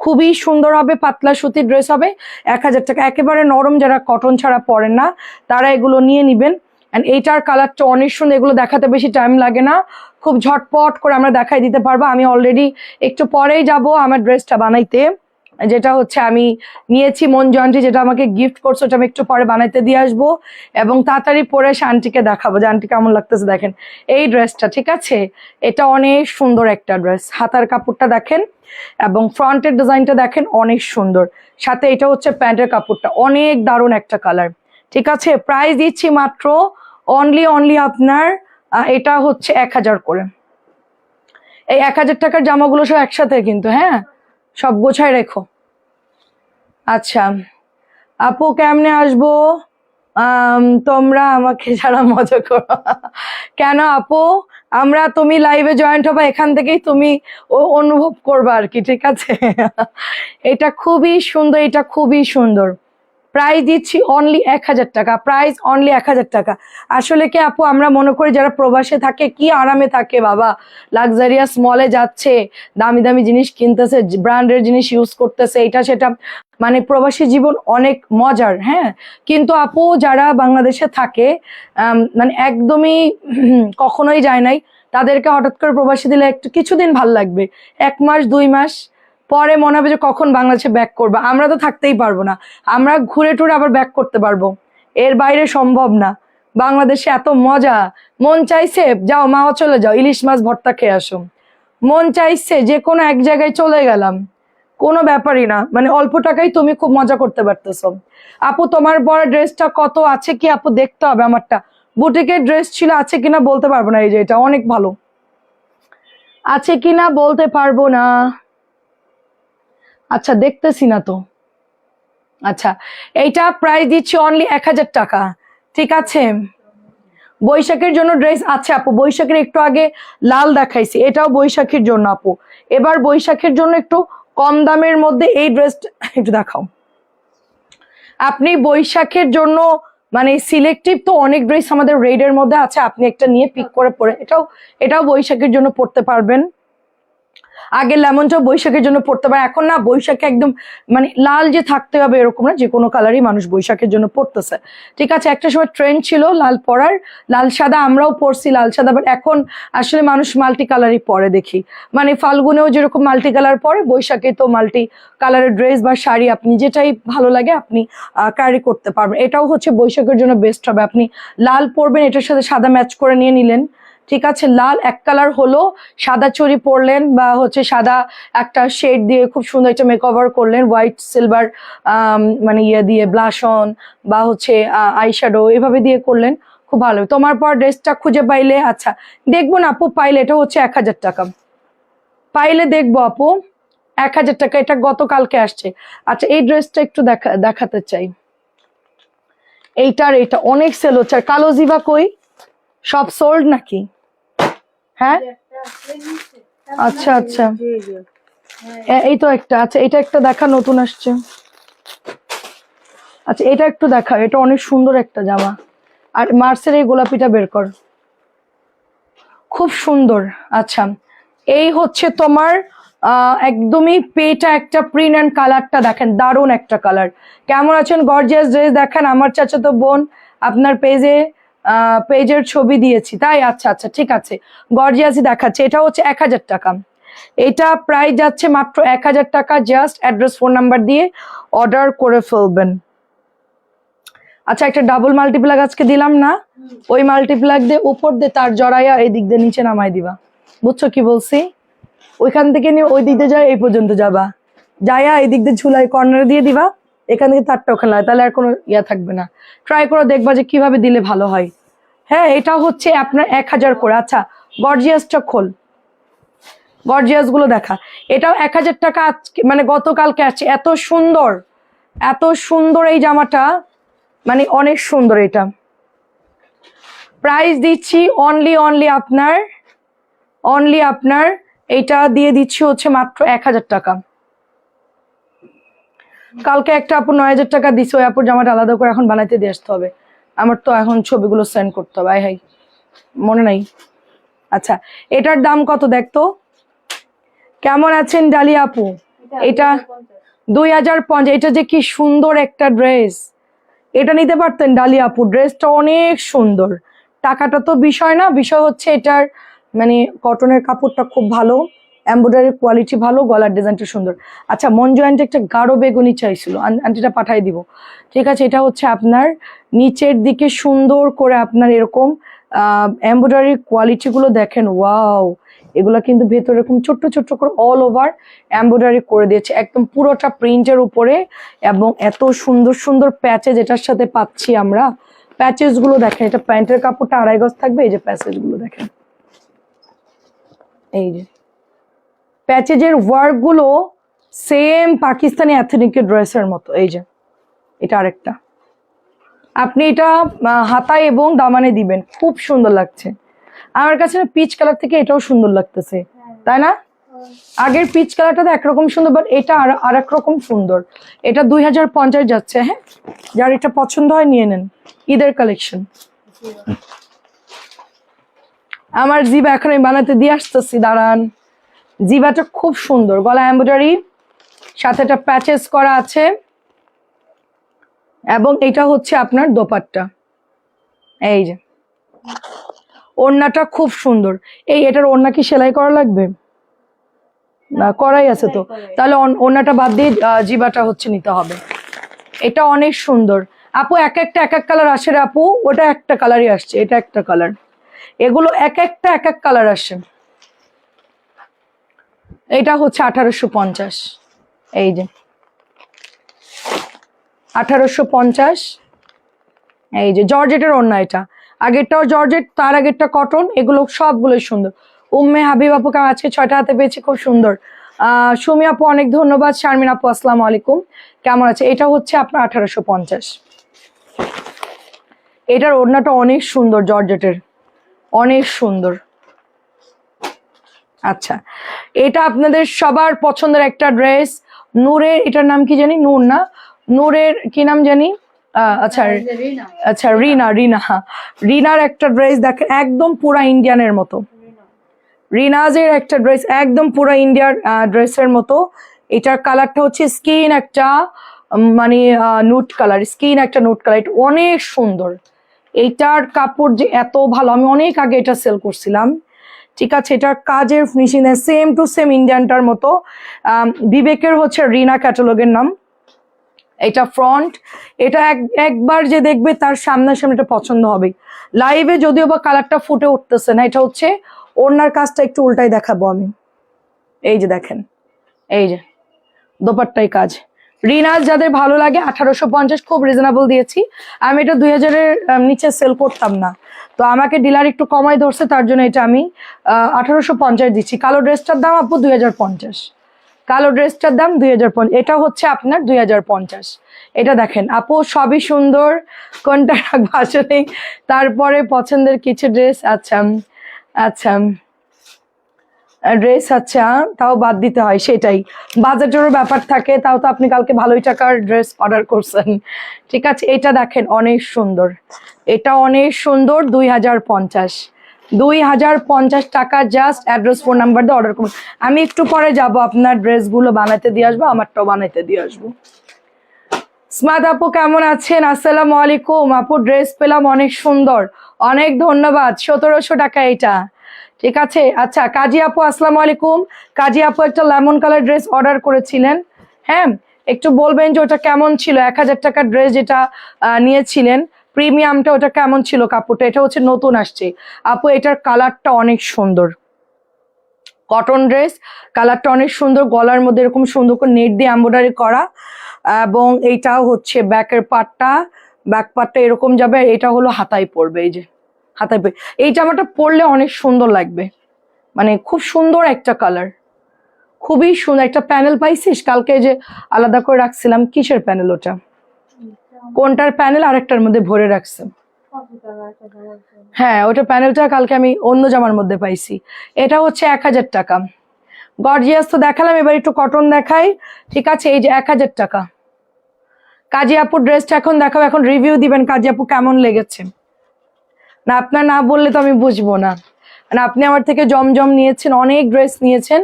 খুবই সুন্দর হবে, পাতলা সুতি ড্রেস হবে 1000 টাকা। একেবারে নরম, যারা কটন ছাড়া পরেন না তারা এগুলো নিয়ে নিবেন। অ্যান্ড এইটার কালারটা অনেক সুন্দর, এগুলো দেখাতে বেশি টাইম লাগে না, খুব ঝটপট করে আমরা দেখাই দিতে পারবো। আমি অলরেডি একটু পরেই যাব আমার ড্রেসটা বানাইতে, যেটা হচ্ছে আমি নিয়েছি মঞ্জু আন্টি, যেটা আমাকে গিফট করছে, ওটা আমি একটু পরে বানাইতে দিয়ে আসবো এবং তাড়াতাড়ি পরে সে আন্টিকে দেখাবো যে আন্টি কেমন লাগতেছে। দেখেন এই ড্রেসটা, ঠিক আছে, এটা অনেক সুন্দর একটা ড্রেস, হাতার কাপড়টা দেখেন এবং ফ্রন্টের ডিজাইনটা দেখেন অনেক সুন্দর, সাথে এটা হচ্ছে প্যান্টের কাপড়টা অনেক দারুণ একটা কালার। ঠিক আছে, প্রাইস দিচ্ছি মাত্র অনলি আপনার এটা হচ্ছে 1000 করে। এই 1000 টাকার জামাগুলো সব একসাথে কিন্তু, হ্যাঁ সব গোছায় রেখো। আচ্ছা আপু কেমনে আসবো? তোমরা আমাকে যারা মজা করো কেন আপু, আমরা তুমি লাইভে জয়েন্ট হবা, এখান থেকেই তুমি অনুভব করবা আর কি, ঠিক আছে এটা খুবই সুন্দর, এটা খুবই সুন্দর। প্রাইস দিচ্ছি অনলি 1000 টাকা, প্রাইস অনলি 1000 টাকা। আসলে কি আপু, আমরা মনে করি যারা প্রবাসে থাকে কি আরামে থাকে বাবা, লাক্সারিয়াস মলে যাচ্ছে, দামি দামি জিনিস কিনতেছে, ব্র্যান্ডের জিনিস ইউজ করতেছে, এটা সেটা, মানে প্রবাসী জীবন অনেক মজার। হ্যাঁ কিন্তু আপু যারা বাংলাদেশে থাকে মানে একদমই কখনোই যায় নাই, তাদেরকে হঠাৎ করে প্রবাসী দিলে একটু কিছুদিন ভাল লাগবে, 1 মাস 2 মাস পরে মনে হবে যে কখন বাংলাদেশে ব্যাক করবো। আমরা তো থাকতেই পারবো না, আমরা ঘুরে টুরে আবার ব্যাক করতে পারবো, এর বাইরে সম্ভব না। বাংলাদেশে এত মজা, মন চাইছে যাও মাও চলে যাও, ইলিশ মাছ ভর্তা খেয়ে আসো, মন চাইছে যে কোনো এক জায়গায় চলে গেলাম, কোনো ব্যাপারই না, মানে অল্প টাকায় তুমি খুব মজা করতে পারতেছো। আপু তোমার বড় ড্রেসটা কত আছে কি আপু, দেখতে হবে আমারটা, বুটিকের ড্রেস ছিল, আছে কিনা বলতে পারবো না, এই যে এটা অনেক ভালো, আছে কিনা বলতে পারবো না। আচ্ছা দেখতেছি না তো। আচ্ছা এইটা প্রাইস দিচ্ছি অনলি 1000 টাকা, ঠিক আছে। বৈশাখের জন্য ড্রেস আছে আপু, বৈশাখের একটু আগে লাল দেখাইছি, এটাও বৈশাখীর জন্য আপু। এবার বৈশাখের জন্য একটু কম দামের মধ্যে এই ড্রেসটা একটু দেখাও। আপনি বৈশাখের জন্য মানে সিলেক্টিভ তো অনেক ড্রেস আমাদের রেডের মধ্যে আছে, আপনি একটা নিয়ে পিক করে পরে, এটাও বৈশাখের জন্য পড়তে পারবেন। আগে লেমনটাও বৈশাখের জন্য পড়তে পারে, এখন না বৈশাখে একদম মানে লাল যে থাকতে হবে এরকম না, যে কোনো কালারই মানুষ বৈশাখের জন্য পড়তেছে। ঠিক আছে, একটা সময় ট্রেন্ড ছিল লাল পরার, লাল সাদা, আমরাও পরছি লাল সাদা, বাট এখন আসলে মানুষ মাল্টি কালারই পরে দেখি, মানে ফাল্গুনেও যেরকম মাল্টি কালার পরে, বৈশাখে তো মাল্টি কালারের ড্রেস বা শাড়ি আপনি যেটাই ভালো লাগে আপনি ক্যারি করতে পারবেন। এটাও হচ্ছে বৈশাখের জন্য বেস্ট হবে, আপনি লাল পরবেন, এটার সাথে সাদা ম্যাচ করে নিয়ে নিলেন, ঠিক আছে, লাল এক কালার হলো, সাদা চুড়ি পরলেন বা হচ্ছে সাদা একটা শেড দিয়ে খুব সুন্দর একটা মেকওভার করলেন, হোয়াইট সিলভার মানে ইয়ে দিয়ে ব্লাশ অন বা হচ্ছে আইশ্যাডো এভাবে দিয়ে করলেন, খুব ভালো। তোমার পর ড্রেসটা খুঁজে পাইলে, আচ্ছা দেখবো না আপু, পাইলে এটা হচ্ছে 1000 টাকা, পাইলে দেখবো আপু 1000 টাকা, এটা গতকালকে আসছে। আচ্ছা এই ড্রেসটা একটু দেখাতে চাই, এইটার এটা অনেক সেল হচ্ছে। আর কালো জিবা কই, সব সোল্ড নাকি? হ্যাঁ আচ্ছা আচ্ছা, এই তো একটা, আচ্ছা এটা একটা দেখা, নতুন আসছে। আচ্ছা এটা একটু দেখা, এটা অনেক সুন্দর একটা জামা, আর মার্সের এই গোলাপিটা বের কর, খুব সুন্দর। আচ্ছা এই হচ্ছে তোমার একদমই পেটা একটা প্রিন্ট অ্যান্ড কালারটা দেখেন, দারুণ একটা কালার। কেমন আছেন? গর্জিয়াস ড্রেস দেখেন। আমার চাচাতো বোন আপনার পেজের ছবি দিয়েছি তাই? আচ্ছা আচ্ছা ঠিক আছে, গর্জিয়াসই দেখাচ্ছে। এটা হচ্ছে 1000 টাকা। এটা প্রাইস যাচ্ছে মাত্র 1000 টাকা। জাস্ট অ্যাড্রেস ফোন নাম্বার দিয়ে অর্ডার করে ফেলবেন। আচ্ছা, একটা ডাবল মাল্টিপ্লাগ আজকে দিলাম না, ওই মাল্টিপ্লাগ দিয়ে উপর দিয়ে তার জড়াইয়া এই দিক দিয়ে নিচে নামাই দিবা। বুঝছো কি বলছি? ওইখান থেকে নিয়ে ওই দিক দিয়ে যায় এই পর্যন্ত যাবা, যাইয়া এই দিক দিয়ে ঝুলাই কর্নারে দিয়ে দিবা, এখান থেকে তারটা ওখানে লাগে, তাহলে আর কোনো ইয়া থাকবে না। ট্রাই করে দেখবা যে কিভাবে দিলে ভালো হয়। হ্যাঁ, এটা হচ্ছে আপনার 1000 করে। আচ্ছা, গর্জিয়াসটা খোল, গর্জিয়াস গুলো দেখা। এটাও 1000 টাকা। আজকে মানে গতকালকে আসছে। এত সুন্দর, এত সুন্দর এই জামাটা, মানে অনেক সুন্দর। এটা প্রাইস দিচ্ছি অনলি আপনার এইটা দিয়ে দিচ্ছি হচ্ছে মাত্র 1000 টাকা। কালকে একটা আপু 9000 টাকা দিচ্ছে, ওই আপুর জামাটা আলাদা করে এখন বানাইতে দিয়ে আসতে হবে। আমার তো এখন ছবিগুলো সেন্ড করতে হবে। হাই মনে নাই। আচ্ছা, এটার দাম কত দেখতো? কেমন আছেন ডালিয়া আপু? এটা 2050। এটা যে কি সুন্দর একটা ড্রেস, এটা নিতে পারতেন ডালিয়া আপু। ড্রেসটা অনেক সুন্দর। টাকাটা তো বিষয় না, বিষয় হচ্ছে এটার মানে কটনের কাপড়টা খুব ভালো, এমব্রয়ডারি কোয়ালিটি ভালো, গলার ডিজাইনটা সুন্দর। আচ্ছা, মঞ্জু আন্টি একটা গাঢ় বেগুনি চাইছিল, আন্টিটা পাঠাই দিব। ঠিক আছে, এটা হচ্ছে আপনার নিচের দিকে সুন্দর করে আপনার এরকম এমব্রয়ডারি কোয়ালিটি গুলো দেখেন। ওয়াও, এগুলা কিন্তু ভেতরে এরকম ছোট্ট ছোট্ট করে অল ওভার এমব্রয়ডারি করে দিয়েছে, একদম পুরোটা প্রিন্টের উপরে। এবং এত সুন্দর সুন্দর প্যাচেজ এটার সাথে পাচ্ছি আমরা। প্যাচেস গুলো দেখেন, এটা প্যান্টের কাপড়টা 2.5 গজ থাকবে। এই যে প্যাচেজ গুলো দেখেন, এই যে প্যাচেজের ওয়ার্ক গুলো সেম পাকিস্তানি এথনিকের ড্রেসের মতো। এই যে এটা আরেকটা, আপনি এটা হাতায় এবং দামানে দিবেন, খুব সুন্দর লাগছে। আমার কাছে না পিচ কালার থেকে এটাও সুন্দর লাগতেছে, তাই না? আগের পিচ কালারটা তো একরকম সুন্দর, বাট এটা আর এক রকম সুন্দর। এটা 2050 যাচ্ছে। হ্যাঁ, যার এটা পছন্দ হয় নিয়ে নেন, ঈদের কালেকশন। আমার জিবা এখন আমি বানাতে দিয়ে আসতেছি, দাঁড়ান। জিবাটা খুব সুন্দর, গলা এমব্রয়ডারি, সাথে একটা প্যাচেস করা আছে। এবং এটা হচ্ছে আপনার দোপাট্টা। এই যে ওড়নাটা খুব সুন্দর। এটার ওড়না কি সেলাই করা লাগবে? না, করাই আছে তো, তাহলে ওড়নাটা বাদ দিয়ে জিবাটা হচ্ছে নিতে হবে। এটা অনেক সুন্দর আপু। এক একটা এক এক কালার আসে রে আপু, ওটা একটা কালারই আসছে, এটা একটা কালার। এগুলো এক একটা এক এক কালার আসে। এটা হচ্ছে 1850। এই যে 1850। এই যে জর্জেটের ওড়না, এটা আগেরটাও জর্জেট, তার আগেরটা কটন, এগুলো সবগুলোই সুন্দর। উম্মে হাবিব আপুকে আজকে 6টা হাতে পেয়েছি, খুব সুন্দর। সুমি আপু অনেক ধন্যবাদ। শারমিন আপু আসসালামু আলাইকুম, কেমন আছে? এটা হচ্ছে আপনার 1850। এটার ওড়নাটা অনেক সুন্দর, জর্জেটের, অনেক সুন্দর। আচ্ছা, এটা আপনাদের সবার পছন্দের একটা ড্রেস, নূরের, এটার নাম কি জানি, নূর না, নূরের কি নাম জানি, আচ্ছা আচ্ছা রিনার একটা ড্রেস দেখেন, একদম পুরা ইন্ডিয়ানের মতো। রিনাজের একটা ড্রেস একদম পুরা ইন্ডিয়ার ড্রেসের মতো। এটার কালারটা হচ্ছে স্কিন একটা মানে নুট কালার, স্কিন একটা নুট কালার। এটা অনেক সুন্দর। এইটার কাপড় যে এত ভালো, আমি অনেক আগে এটা সেল করছিলাম। ঠিক আছে, এটার কাজের ফিনিশিং সেম টু সেম ইন্ডিয়ানটার মতো। বিবেকের হচ্ছে রিনা ক্যাটালগের নাম। এটা ফ্রন্ট, এটা একবার যে দেখবে তার সামনাসামনি এটা পছন্দ হবে। লাইভে যদিও বা কালারটা ফুটে উঠতেছে না। এটা হচ্ছে ওড়নার কাজটা একটু উল্টাই দেখাবো আমি। এই যে দেখেন, এই যে দোপাট্টাই কাজ। রিনাজ যাদের ভালো লাগে 1850, খুব রিজনেবল দিয়েছি আমি। এটা 2000-এর নিচে সেল করতাম না, তো আমাকে ডিলার একটু কমাই ধরছে, তার জন্য এটা আমি 1850 দিচ্ছি। কালো ড্রেসটার দাম আপু 2050। কালো ড্রেসটার দাম 2050। এটা হচ্ছে আপনার 2050। এটা দেখেন আপু, সবই সুন্দর, কোনটা রাখবো আসলে। তারপরে পছন্দের কিছু ড্রেস, আচ্ছা আচ্ছা ড্রেস, আচ্ছা তাও বাদ দিতে হয়, সেটাই বাজেটেরও ব্যাপার থাকে। তাও তো আপনি কালকে ভালোই টাকার ড্রেস অর্ডার করছেন। ঠিক আছে, এটা দেখেন অনেক সুন্দর, এটা অনেক সুন্দর, 2050। 2050 টাকা, জাস্ট অ্যাড্রেস ফোন নাম্বার দিয়ে অর্ডার করুন। আমি একটু পরে যাব আপনার ড্রেসগুলো বানাতে দিয়ে আসবো, আমারটাও বানাইতে দিয়ে আসবো। স্মাদ আপু কেমন আছেন? আসসালামু আলাইকুম আপু, ড্রেস পেলাম অনেক সুন্দর, অনেক ধন্যবাদ। 1700 টাকা এটা, ঠিক আছে। আচ্ছা কাজী আপু আসসালামু আলাইকুম। কাজী আপু একটা লেমন কালার ড্রেস অর্ডার করেছিলেন, হ্যাঁ একটু বলবেন যে ওটা কেমন ছিল? 1000 টাকার ড্রেস যেটা নিয়েছিলেন প্রিমিয়ামটা, ওটা কেমন ছিল কাপড়টা? এটা হচ্ছে নতুন আসছে আপু, এটার কালারটা অনেক সুন্দর, কটন ড্রেস, কালারটা অনেক সুন্দর, গলার মধ্যে এরকম সুন্দর করে নেট দিয়ে এমব্রয়ডারি করা, এবং এইটাও হচ্ছে ব্যাকের পার্টটা, ব্যাক পার্টটা এরকম যাবে, এটা হলো হাতায় পড়বে, এই যে হাতায় পড়বে। এই জামাটা পরলে অনেক সুন্দর লাগবে, মানে খুব সুন্দর একটা কালার, খুবই সুন্দর একটা প্যানেল পাইছিস কালকে, যে আলাদা করে রাখছিলাম, কিসের প্যানেল ওটা? কোনটার প্যানেল? আরেকটার মধ্যে ভরে রাখছে, হ্যাঁ ওটা প্যানেলটা কালকে আমি অন্য জামার মধ্যে পাইছি। এটা হচ্ছে 1000 টাকা। গর্জিয়াস তো দেখালাম, এবার একটু কটন দেখাই, ঠিক আছে। এই যে 1000 টাকা। কাজী আপুর ড্রেসটা এখন দেখাবো, এখন রিভিউ দিবেন কাজী আপু কেমন লেগেছে। না আপনার না বললে তো আমি বুঝবো না, মানে আপনি আমার থেকে জমজম নিয়েছেন, অনেক ড্রেস নিয়েছেন,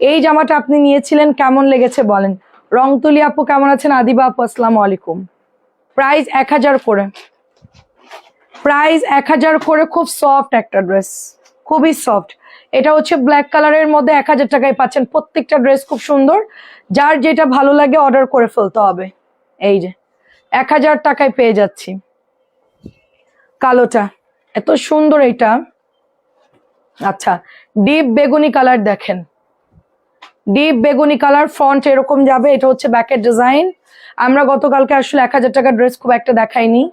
এই জামাটা আপনি নিয়েছিলেন, কেমন লেগেছে বলেন। রংতুলি আপু কেমন আছেন? আদিবা আপু আসসালামু আলাইকুম। প্রাইস 1000 করে, প্রাইস 1000 করে। খুব সফট একটা ড্রেস, খুবই সফট। এটা হচ্ছে ব্ল্যাক কালারের মধ্যে 1000 টাকায় পাচ্ছেন। প্রত্যেকটা ড্রেস খুব সুন্দর, যার যেটা ভালো লাগে অর্ডার করে ফেলতে হবে। এই যে 1000 টাকায় পেয়ে যাচ্ছি। কালোটা এত সুন্দর এটা, আচ্ছা ডিপ বেগুনি কালার দেখেন, ডিপ বেগুনি কালার, ফ্রন্ট এরকম যাবে, এটা হচ্ছে ব্যাকের ডিজাইন। আমরা গতকালকে আসলে 1000 টাকার ড্রেস খুব একটা দেখাইনি,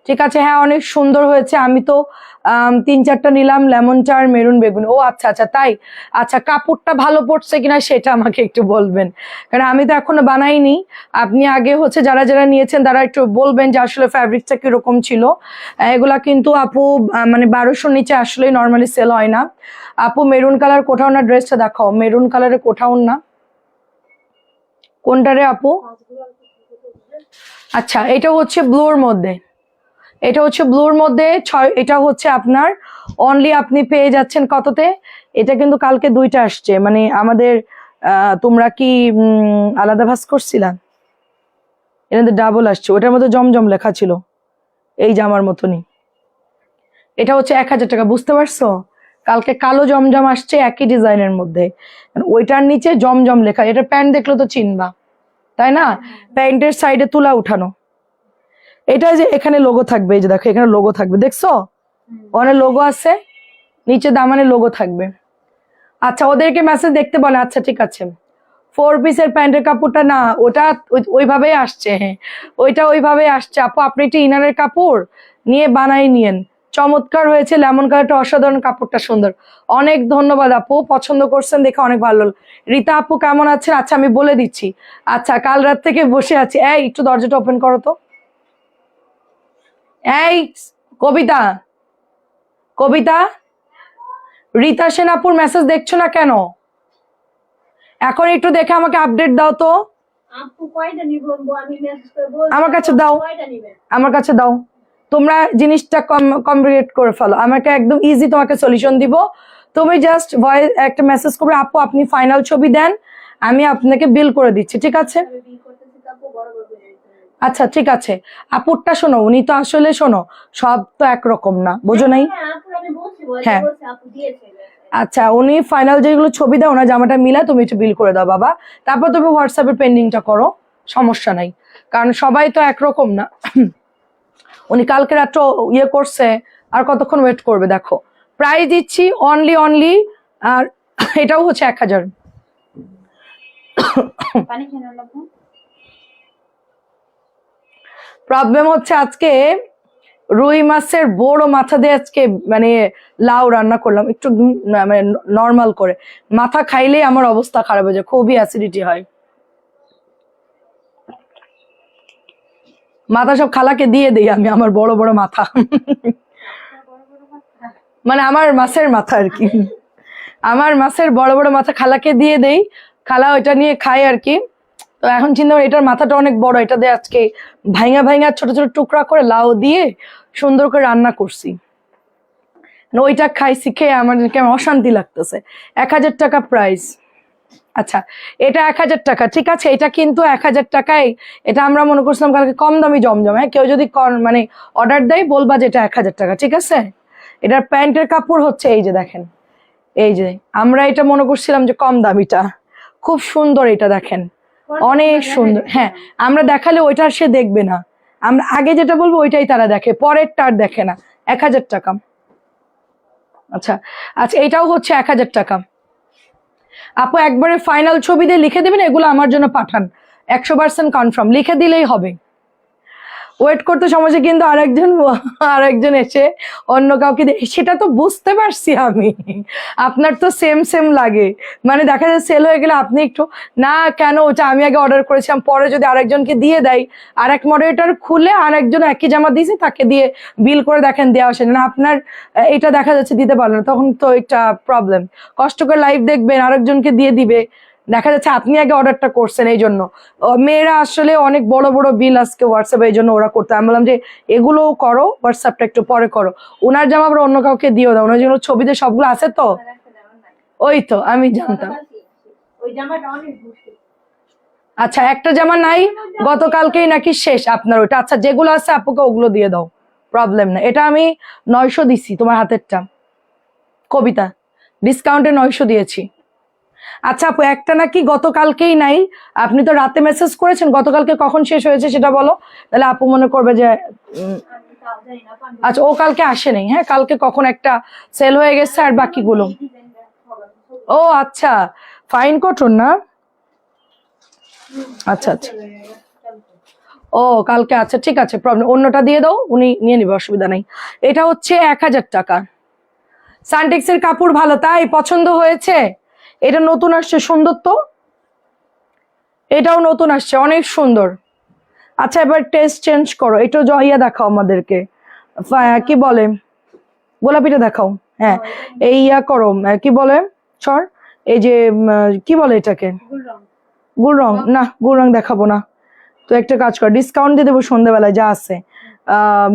ঠিক আছে। হ্যাঁ অনেক সুন্দর হয়েছে, আমি তো 3-4টা নিলাম, লেমনটা আর মেরুন বেগুনি। ও আচ্ছা আচ্ছা তাই, আচ্ছা কাপড়টা ভালো পড়ছে কিনা সেটা আমাকে একটু বলবেন, কারণ আমি তো এখনো বানাইনি। আপনি আগে হচ্ছে যারা যারা নিয়েছেন তারা একটু বলবেন যে আসলে ফ্যাব্রিকটা কিরকম ছিল। এগুলা কিন্তু আপু মানে 1200 নিচে আসলে নর্মালি সেল হয় না। আপু মেরুন কালার কোথাও না, ড্রেসটা দেখাও, মেরুন কালারের কোথাও না, কোনটা রে আপু? আচ্ছা এটা হচ্ছে ব্লুর মধ্যে, এটা হচ্ছে ব্লুর মধ্যে 6, এটা হচ্ছে আপনার অনলি আপনি পেয়ে যাচ্ছেন কততে? এটা কিন্তু কালকে 2টা আসছে, মানে আমাদের তোমরা কি আলাদা ভাস করছিলা? এটা ডাবল আসছে, ওটার মধ্যে জমজম লেখা ছিল, এই জামার মতনই। এটা হচ্ছে 1000 টাকা, বুঝতে পারছো? কালকে কালো জমজম আসছে একই ডিজাইনের মধ্যে, ওইটার নিচে জমজম লেখা। এটা প্যান্ট দেখলে তো চিনবা, তাই না? প্যান্টের সাইডে তুলা উঠানো, এটা যে এখানে লোগো থাকবে, এই যে দেখো এখানে লোগো থাকবে, দেখছো অনেক লোগো আছে, নিচে দামানে লোগো থাকবে। আচ্ছা ওদেরকে মেসেজ দেখতে বলে, আচ্ছা ঠিক আছে। 4 পিসের প্যান্টের কাপড়টা না, ওটা ওইভাবেই আসছে, হ্যাঁ ওইটা ওইভাবেই আসছে আপু। আপনি একটা ইনারের কাপড় নিয়ে বানাই নিয়েন, চমৎকার হয়েছে, লেমন কালারটা অসাধারণ, কাপড়টা সুন্দর। অনেক ধন্যবাদ আপু, পছন্দ করছেন দেখে অনেক ভালো লাগলো। রীতা আপু কেমন আছেন? আচ্ছা আমি বলে দিচ্ছি, আচ্ছা কাল রাত থেকে বসে আছি। এই একটু দরজাটা ওপেন করো তো। এই কবিতা, কবিতা, রীতা সেনাপুর মেসেজ দেখছো না কেন? এখন একটু দেখে আমাকে আপডেট দাও তো। আমার কাছে দাও, আমার কাছে দাও, তোমরা জিনিসটা কমপ্লিট করে ফেলো, আমাকে একদম ইজি তোমাকে সলিউশন দিব। তুমি জাস্ট ভয়েস একটা মেসেজ করবে, আপু আপনি ফাইনাল ছবি দেন, আমি আপনাকে বিল করে দিচ্ছি, ঠিক আছে? আচ্ছা ঠিক আছে। আপুরটা শোনো, উনি তো আসলে শোনো সব তো একরকম না, বোঝো নাই? হ্যাঁ আচ্ছা, উনি ফাইনাল যেগুলো ছবি দাও না, জামাটা মিলা তুমি একটু বিল করে দাও বাবা, তারপর তুমি হোয়াটসঅ্যাপে পেন্ডিংটা করো, সমস্যা নাই, কারণ সবাই তো একরকম না। উনি কালকে রাত্র ইয়ে করছে, আর কতক্ষণ ওয়েট করবে দেখো। প্রাইস দিচ্ছি অনলি অনলি, আর এটাও হচ্ছে 1000। প্রবলেম হচ্ছে আজকে রুই মাছের বড় মাথা দিয়ে আজকে মানে লাউ রান্না করলাম, একটু মানে নর্মাল করে, মাথা খাইলেই আমার অবস্থা খারাপ হয়ে যায়, খুবই অ্যাসিডিটি হয়। মাথা সব খালাকে দিয়ে দিই আমি, আমার বড় বড় মাথা, মানে আমার মাছের মাথা আর কি, আমার মাছের বড় বড় মাথা খালাকে দিয়ে দেই, খালা ওইটা নিয়ে খায় আর কি। তো এখন চিন্তা করি এটার মাথাটা অনেক বড়, এটা দিয়ে আজকে ভাইঙা ভাইঙা ছোট ছোট টুকরা করে লাউ দিয়ে সুন্দর করে রান্না করছি। ওইটা খাইছি খেয়ে আমার কেমন অশান্তি লাগতেছে। 1000 টাকা প্রাইস। আচ্ছা, এটা 1000 টাকা, ঠিক আছে। এটা কিন্তু 1000 টাকায়, এটা আমরা মনে করছিলাম কালকে কম দামি জমজম। হ্যাঁ, কেউ যদি মানে অর্ডার দেয় বলবা যে এটা 1000 টাকা, ঠিক আছে। এটার প্যান্টের কাপড় হচ্ছে এই যে দেখেন, এই যে আমরা এটা মনে করছিলাম যে কম দামিটা, খুব সুন্দর। এটা দেখেন অনেক সুন্দর। হ্যাঁ, আমরা দেখালে ওইটা সে দেখবে না, আমরা আগে যেটা বলবো ওইটাই তারা দেখে, পরেরটা আর দেখে না। 1000 টাকা। আচ্ছা আচ্ছা, এটাও হচ্ছে 1000 টাকা। আপু একবারে ফাইনাল ছবি দিয়ে লিখে দেবেন, এগুলো আমার জন্য পাঠান, 100% কনফার্ম লিখে দিলেই হবে। ওয়েট করতে সমস্যা, কিন্তু আরেকজন এসে অন্য কাউকে সেটা তো বুঝতে পারছি আমি, আপনার তো সেম সেম লাগে, মানে দেখা যায় সেল হয়ে গেলে আপনি একটু না কেন ওটা আমি আগে অর্ডার করেছিলাম, পরে যদি আরেকজনকে দিয়ে দেয়, আর এক মডারেটর খুলে আরেকজন একই জামা দিয়েছে তাকে দিয়ে বিল করে দেখেন দেওয়া আসে না, আপনার এটা দেখা যাচ্ছে দিতে পারলো না, তখন তো একটা প্রবলেম। কষ্ট করে লাইভ দেখবেন, আরেকজনকে দিয়ে দিবে, দেখা যাচ্ছে আপনি আগে অর্ডারটা করছেন। এই জন্য মেয়েরা আসলে অনেক বড় বড় বিল আজকে হোয়াটসঅ্যাপে এই জন্য ওরা করতে, আমি বললাম যে এগুলোও করো, হোয়াটসঅ্যাপটা একটু পরে করো, ওনার জামা আবার অন্য কাউকে দিও দাও, ওনার যেগুলো ছবিতে সবগুলো আছে তো, ওই তো আমি জানতাম। আচ্ছা, একটা জামা নাই, গতকালকেই নাকি শেষ আপনার ওইটা। আচ্ছা, যেগুলো আছে আপুকে ওগুলো দিয়ে দাও, প্রবলেম না। এটা আমি 900 দিছি, তোমার হাতেরটা কবিতা ডিসকাউন্টে 900 দিয়েছি। আচ্ছা আপু, একটা নাকি গতকালকেই নাই, আপনি তো রাতে মেসেজ করেছেন, গতকালকে কখন শেষ হয়েছে সেটা বলো, তাহলে আপু মনে করবে যে আচ্ছা ও কালকে আসে নাই। হ্যাঁ, কালকে কখন একটা সেল হয়ে গেছে, আর বাকিগুলো ও আচ্ছা ফাইন কটন না। আচ্ছা আচ্ছা, ও কালকে, আচ্ছা ঠিক আছে, প্রবলেম, অন্যটা দিয়ে দাও, উনি নিয়ে নিবে, অসুবিধা নেই। এটা হচ্ছে 1000 টাকা। সানটেক্সের কাপড় ভালো, তাই পছন্দ হয়েছে। এটা নতুন আসছে, সুন্দর তো, এটাও নতুন আসছে, অনেক সুন্দর। আচ্ছা, এবার টেস্ট চেঞ্জ করো, একটু ইয়া দেখাও আমাদেরকে, কি বলে, গোলাপিটা দেখাও। হ্যাঁ, এই ইয়া করো, কি বলে সর, এই যে কি বলে এটাকে, গুল রং না, গুল রং দেখাবো না তো, একটা কাজ কর, ডিসকাউন্ট দিয়ে দেবো সন্ধ্যাবেলায় যা আছে,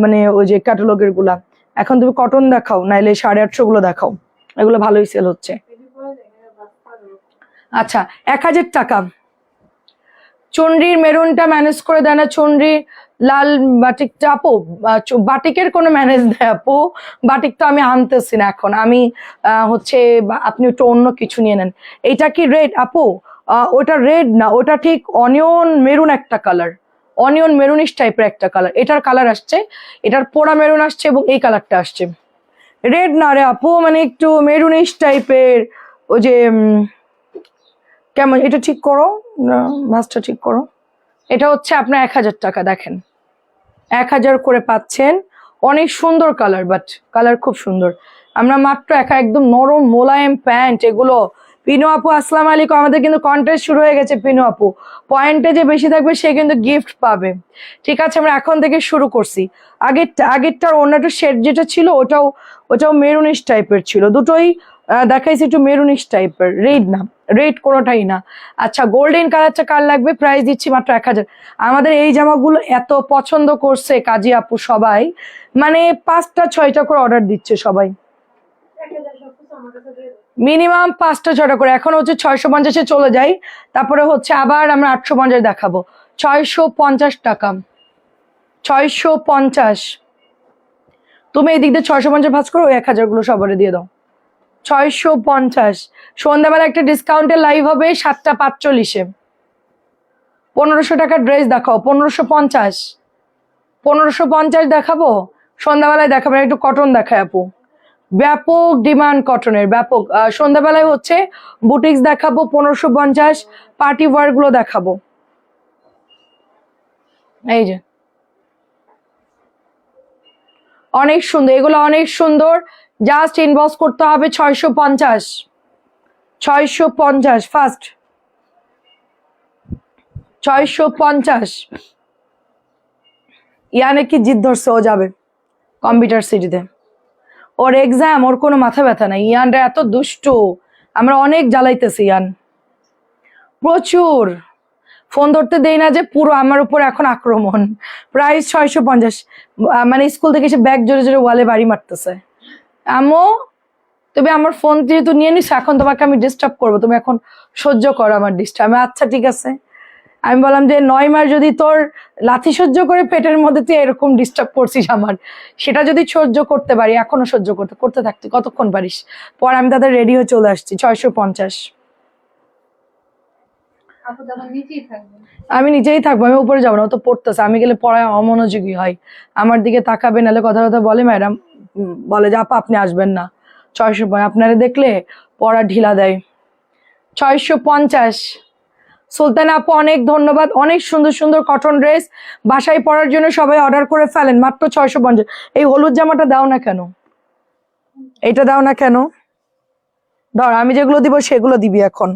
মানে ওই যে ক্যাটালগের গুলা। এখন তুমি কটন দেখাও, নাইলে 850 গুলো দেখাও, এগুলো ভালোই সেল হচ্ছে। আচ্ছা, 1000 টাকা। চুনরির মেরুনটা ম্যানেজ করে দেয় না, চুনরির লাল বাটিকটা আপু, বাটিকের কোনো ম্যানেজ দেয় আপু, বাটিক তো আমি আনতেছি না এখন, আমি হচ্ছে আপনি একটু অন্য কিছু নিয়ে নেন। এইটা কি রেড আপু? ওটা রেড না, ওটা ঠিক অনিয়ন মেরুন একটা কালার, অনিয়ন মেরুনিশ টাইপের একটা কালার, এটার কালার আসছে, এটার পোড়া মেরুন আসছে এবং এই কালারটা আসছে। রেড না রে আপু, মানে একটু মেরুনিশ টাইপের, ওই যে কেমন, এটা ঠিক করো না, ভাঁজটা ঠিক করো। এটা হচ্ছে আপনার 1000 টাকা, দেখেন 1000 করে পাচ্ছেন, অনেক সুন্দর কালার, বাট কালার খুব সুন্দর। আমরা মাত্র একদম নরম মোলায়েম প্যান্ট এগুলো। পিনু আপু আসসালামু আলাইকুম, আমাদের কিন্তু কন্টেস্ট শুরু হয়ে গেছে। পিনু আপু, পয়েন্টে যে বেশি থাকবে সে কিন্তু গিফট পাবে, ঠিক আছে। আমরা এখন থেকে শুরু করছি। আগেরটার অন্যটা শেড যেটা ছিল ওটাও মেরুনিশ টাইপের ছিল, দুটোই দেখাইছি একটু মেরুনিশ টাইপের, রেড না, রেড কোনোটাই না। আচ্ছা, গোল্ডেন কালারটা কার লাগবে, প্রাইস দিচ্ছি মাত্র 1000। আমাদের এই জামাগুলো এত পছন্দ করছে কাজী আপু, সবাই মানে 5টা 6টা করে অর্ডার দিচ্ছে সবাই, মিনিমাম 5টা 6টা করে। এখন হচ্ছে 650-এ চলে যাই, তারপরে হচ্ছে আবার আমরা 850 দেখাবো। 650 টাকা, 650। তুমি এই দিক দিয়ে 650 ভাঁজ করো, ওই 1000 গুলো সবারে দিয়ে দাও। 650। সন্ধ্যাবেলা একটা ডিসকাউন্টের লাইভ হবে 7টা 45-এ। 1500 টাকার ড্রেস দেখাও, 1550। 1550 দেখাবো, সন্ধ্যাবেলায় দেখাবো একটু কটন দেখায় আপু, ব্যাপক ডিমান্ড কটনের, ব্যাপক। সন্ধ্যাবেলায় হচ্ছে বুটিক্স দেখাবো 1550, পার্টি ওয়ার গুলো দেখাবো। এই যে অনেক সুন্দর, এগুলো অনেক সুন্দর, জাস্ট ইনবক্স করতে হবে 650। 650 ফার্স্ট, 650। ইয়ানে কি জিদ ধরছে, ও যাবে কম্পিউটার সিটিতে, ওর এক্সাম, ওর কোনো মাথা ব্যথা নাই। ইয়ানরা এত দুষ্টু, আমরা অনেক জ্বালাইতেছি ইয়ান, প্রচুর ফোন ধরতে দেই না, যে পুরো আমার উপর এখন আক্রমণ। প্রাইস 650, মানে স্কুল থেকে এসে ব্যাগ জোরে জোরে ওয়ালে বাড়ি মারতেছে। আম্মু তুমি আমার ফোন যেহেতু নিয়ে নিছো, এখন তোমাকে আমি ডিস্টার্ব করবো, তুমি এখন সহ্য করো আমার ডিস্টার্ব। আচ্ছা ঠিক আছে। আমি বললাম যে 9 মাস যদি তোর লাথি সহ্য করে পেটের মধ্যে তুই এরকম ডিস্টার্ব করছিস আমার, সেটা যদি সহ্য করতে পারি, এখনো সহ্য করতে করতে থাকতে কতক্ষণ পারিস। পর আমি তাদের রেডি হয়ে চলে আসছি 650। আপু তখন নিচেই থাকবে। আমি নিজেই থাকবো, আমি উপরে যাবো না, ও তো পড়তেছে, আমি গেলে পড়ায় অমনোযোগী হয়, আমার দিকে তাকাবে, নাহলে কথা কথা বলে ম্যাডাম, বলে যে আপা আপনি আসবেন না। 600 আপনারা দেখলে পড়া ঢিলা দেয়। 650। সুলতানা আপু অনেক ধন্যবাদ, অনেক সুন্দর সুন্দর কটন ড্রেস বাসায় পরার জন্য সবাই অর্ডার করে ফেলেন, মাত্র 650। এই হলুদ জামাটা দাও না কেন, এটা দাও না কেন, ধর আমি যেগুলো দিব সেগুলো দিবি এখন।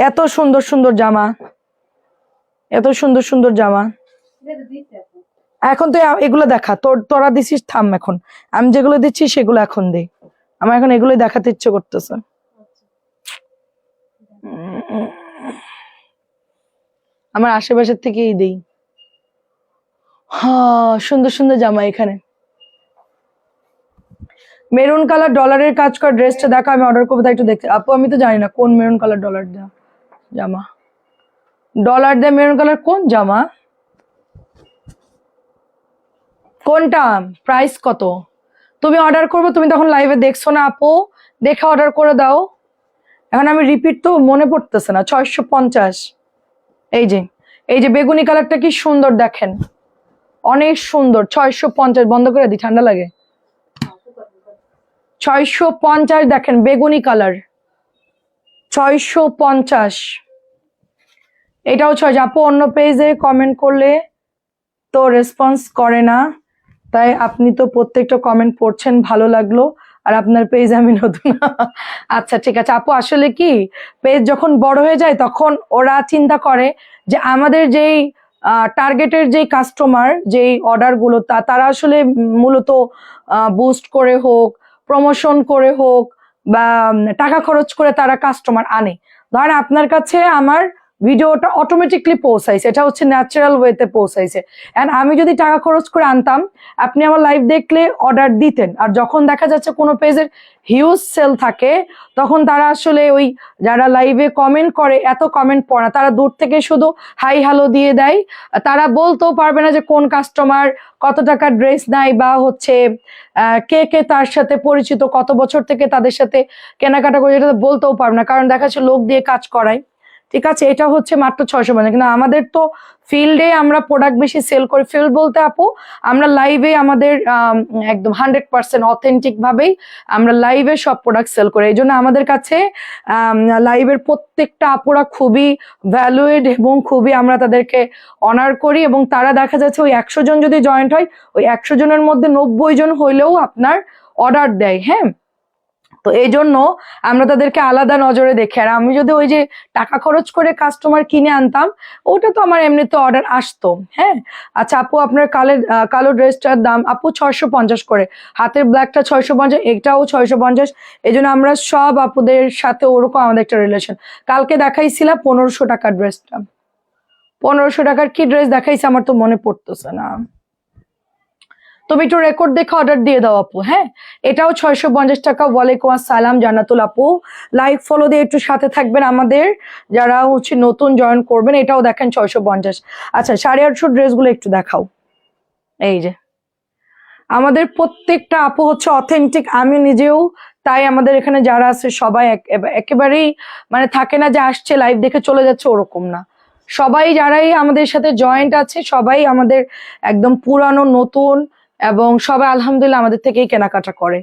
এত সুন্দর সুন্দর জামা, এত সুন্দর সুন্দর জামা। এটা তো দিচ্ছে আপু। এখন তো এগুলো দেখা, তোরা দিছিস, থাম এখন, আমি যেগুলো দিচ্ছি সেগুলো এখন দে, আমার এখন এগুলোই দেখাতে ইচ্ছে করতেছে। আমার আশেপাশের থেকেই দেই। হ্যাঁ সুন্দর সুন্দর জামা এখানে। মেরুন কালার ডলারের কাজ করা ড্রেসটা দেখো, আমি অর্ডার করবো, তাই একটু দেখতে। আপু আমি তো জানি না কোন মেরুন কালার ডলার দেওয়া জামা, ডলার দেয় মেরুন কালার কোন জামা, কোনটা, প্রাইস কত? তুমি অর্ডার করবে, তুমি তখন লাইভে দেখছো না আপু, দেখে অর্ডার করে দাও। এখন আমি রিপিট তো মনে পড়তেছে না। 650। এই যে এই যে বেগুনি কালারটা কি সুন্দর দেখেন, অনেক সুন্দর। 650, বন্ধ করে দিই ঠান্ডা লাগে। 650 দেখেন, বেগুনি কালার 650। এটাও 6। আপু অন্য পেজে কমেন্ট করলে তো রেসপন্স করে না, তাই আপনি তো প্রত্যেকটা কমেন্ট পড়ছেন, ভালো লাগলো। আর আপনার পেজ আমি নতুন। আচ্ছা ঠিক আছে আপু, আসলে কি পেজ যখন বড় হয়ে যায় তখন ওরা চিন্তা করে যে আমাদের যেই টার্গেটের যেই কাস্টমার, যেই অর্ডার গুলো তারা আসলে মূলত বুস্ট করে হোক, প্রমোশন করে হোক, বা টাকা খরচ করে তারা কাস্টমার আনে। ধরেন আপনার কাছে আমার ভিডিওটা অটোমেটিকলি পৌঁছাইছে, এটা হচ্ছে ন্যাচারাল ওয়েতে পৌঁছাইছে। এন্ড আমি যদি টাকা খরচ করে আনতাম, আপনি আমার লাইভ দেখলে অর্ডার দিতেন, আর যখন দেখা যাচ্ছে কোনো পেজের হিউজ সেল থাকে, তখন তারা আসলে ওই যারা লাইভে কমেন্ট করে, এত কমেন্ট পড়ে না, তারা দূর থেকে শুধু হাই হ্যালো দিয়ে দেয়। তারা বলতেও পারবে না যে কোন কাস্টমার কত টাকার ড্রেস নাই, বা হচ্ছে কে কে তার সাথে পরিচিত, কত বছর থেকে তাদের সাথে কেনাকাটা করে, এটা বলতেও পারবে না, কারণ দেখা যাচ্ছে লোক দিয়ে কাজ করায়। ঠিক আছে, এটা হচ্ছে মাত্র 650। কিন্তু আমাদের তো ফিল্ডে আমরা প্রোডাক্ট বেশি সেল করি। ফিল্ড বলতে আপু আমরা লাইভে আমাদের একদম 100% অথেন্টিক ভাবেই আমরা লাইভে সব প্রোডাক্ট সেল করি। এই জন্য আমাদের কাছে লাইভের প্রত্যেকটা আপুরা খুবই ভ্যালুয়েড, এবং খুবই আমরা তাদেরকে অনার করি। এবং তারা দেখা যাচ্ছে ওই 100 জন যদি জয়েন্ট হয়, ওই 100 জনের মধ্যে 90 জন হইলেও আপনার অর্ডার দেয়। হ্যাঁ, তো এই জন্য আমরা তাদেরকে আলাদা নজরে দেখি। আর আমি যদি ওই যে টাকা খরচ করে কাস্টমার কিনে আনতাম, ওটা তো আমার এমনিতে অর্ডার আসতো। হ্যাঁ, আচ্ছা আপু আপনার কালো ড্রেসটার দাম আপু 650 করে, হাতের ব্ল্যাকটা 650, এটাও 650। এই জন্য আমরা সব আপুদের সাথে ওরকম আমাদের একটা রিলেশন। কালকে দেখাইছিলাম 1500 টাকার ড্রেসটা, 1500 টাকার কি ড্রেস দেখাইছে আমার তো মনে পড়তেছে না, তুমি একটু রেকর্ড দেখে অর্ডার দিয়ে দাও আপু। হ্যাঁ, এটাও 650 টাকা। ওয়ালাইকুম আসসালাম জান্নাতুল আপু, লাইক ফলো দিয়ে একটু সাথে থাকবেন আমাদের, যারা হচ্ছে নতুন জয়েন করবেন। এটাও দেখেন 650। আচ্ছা 850 ড্রেসগুলো একটু দেখাও। এই যে আমাদের প্রত্যেকটা আপু হচ্ছে অথেন্টিক, আমি নিজেও তাই। আমাদের এখানে যারা আছে সবাই একেবারেই মানে থাকে না যে আসছে লাইভ দেখে চলে যাচ্ছে, ওরকম না। সবাই যারাই আমাদের সাথে জয়েন্ট আছে সবাই আমাদের একদম পুরানো নতুন, এবং সবাই আলহামদুলিল্লাহ আমাদের থেকেই কেনাকাটা করে।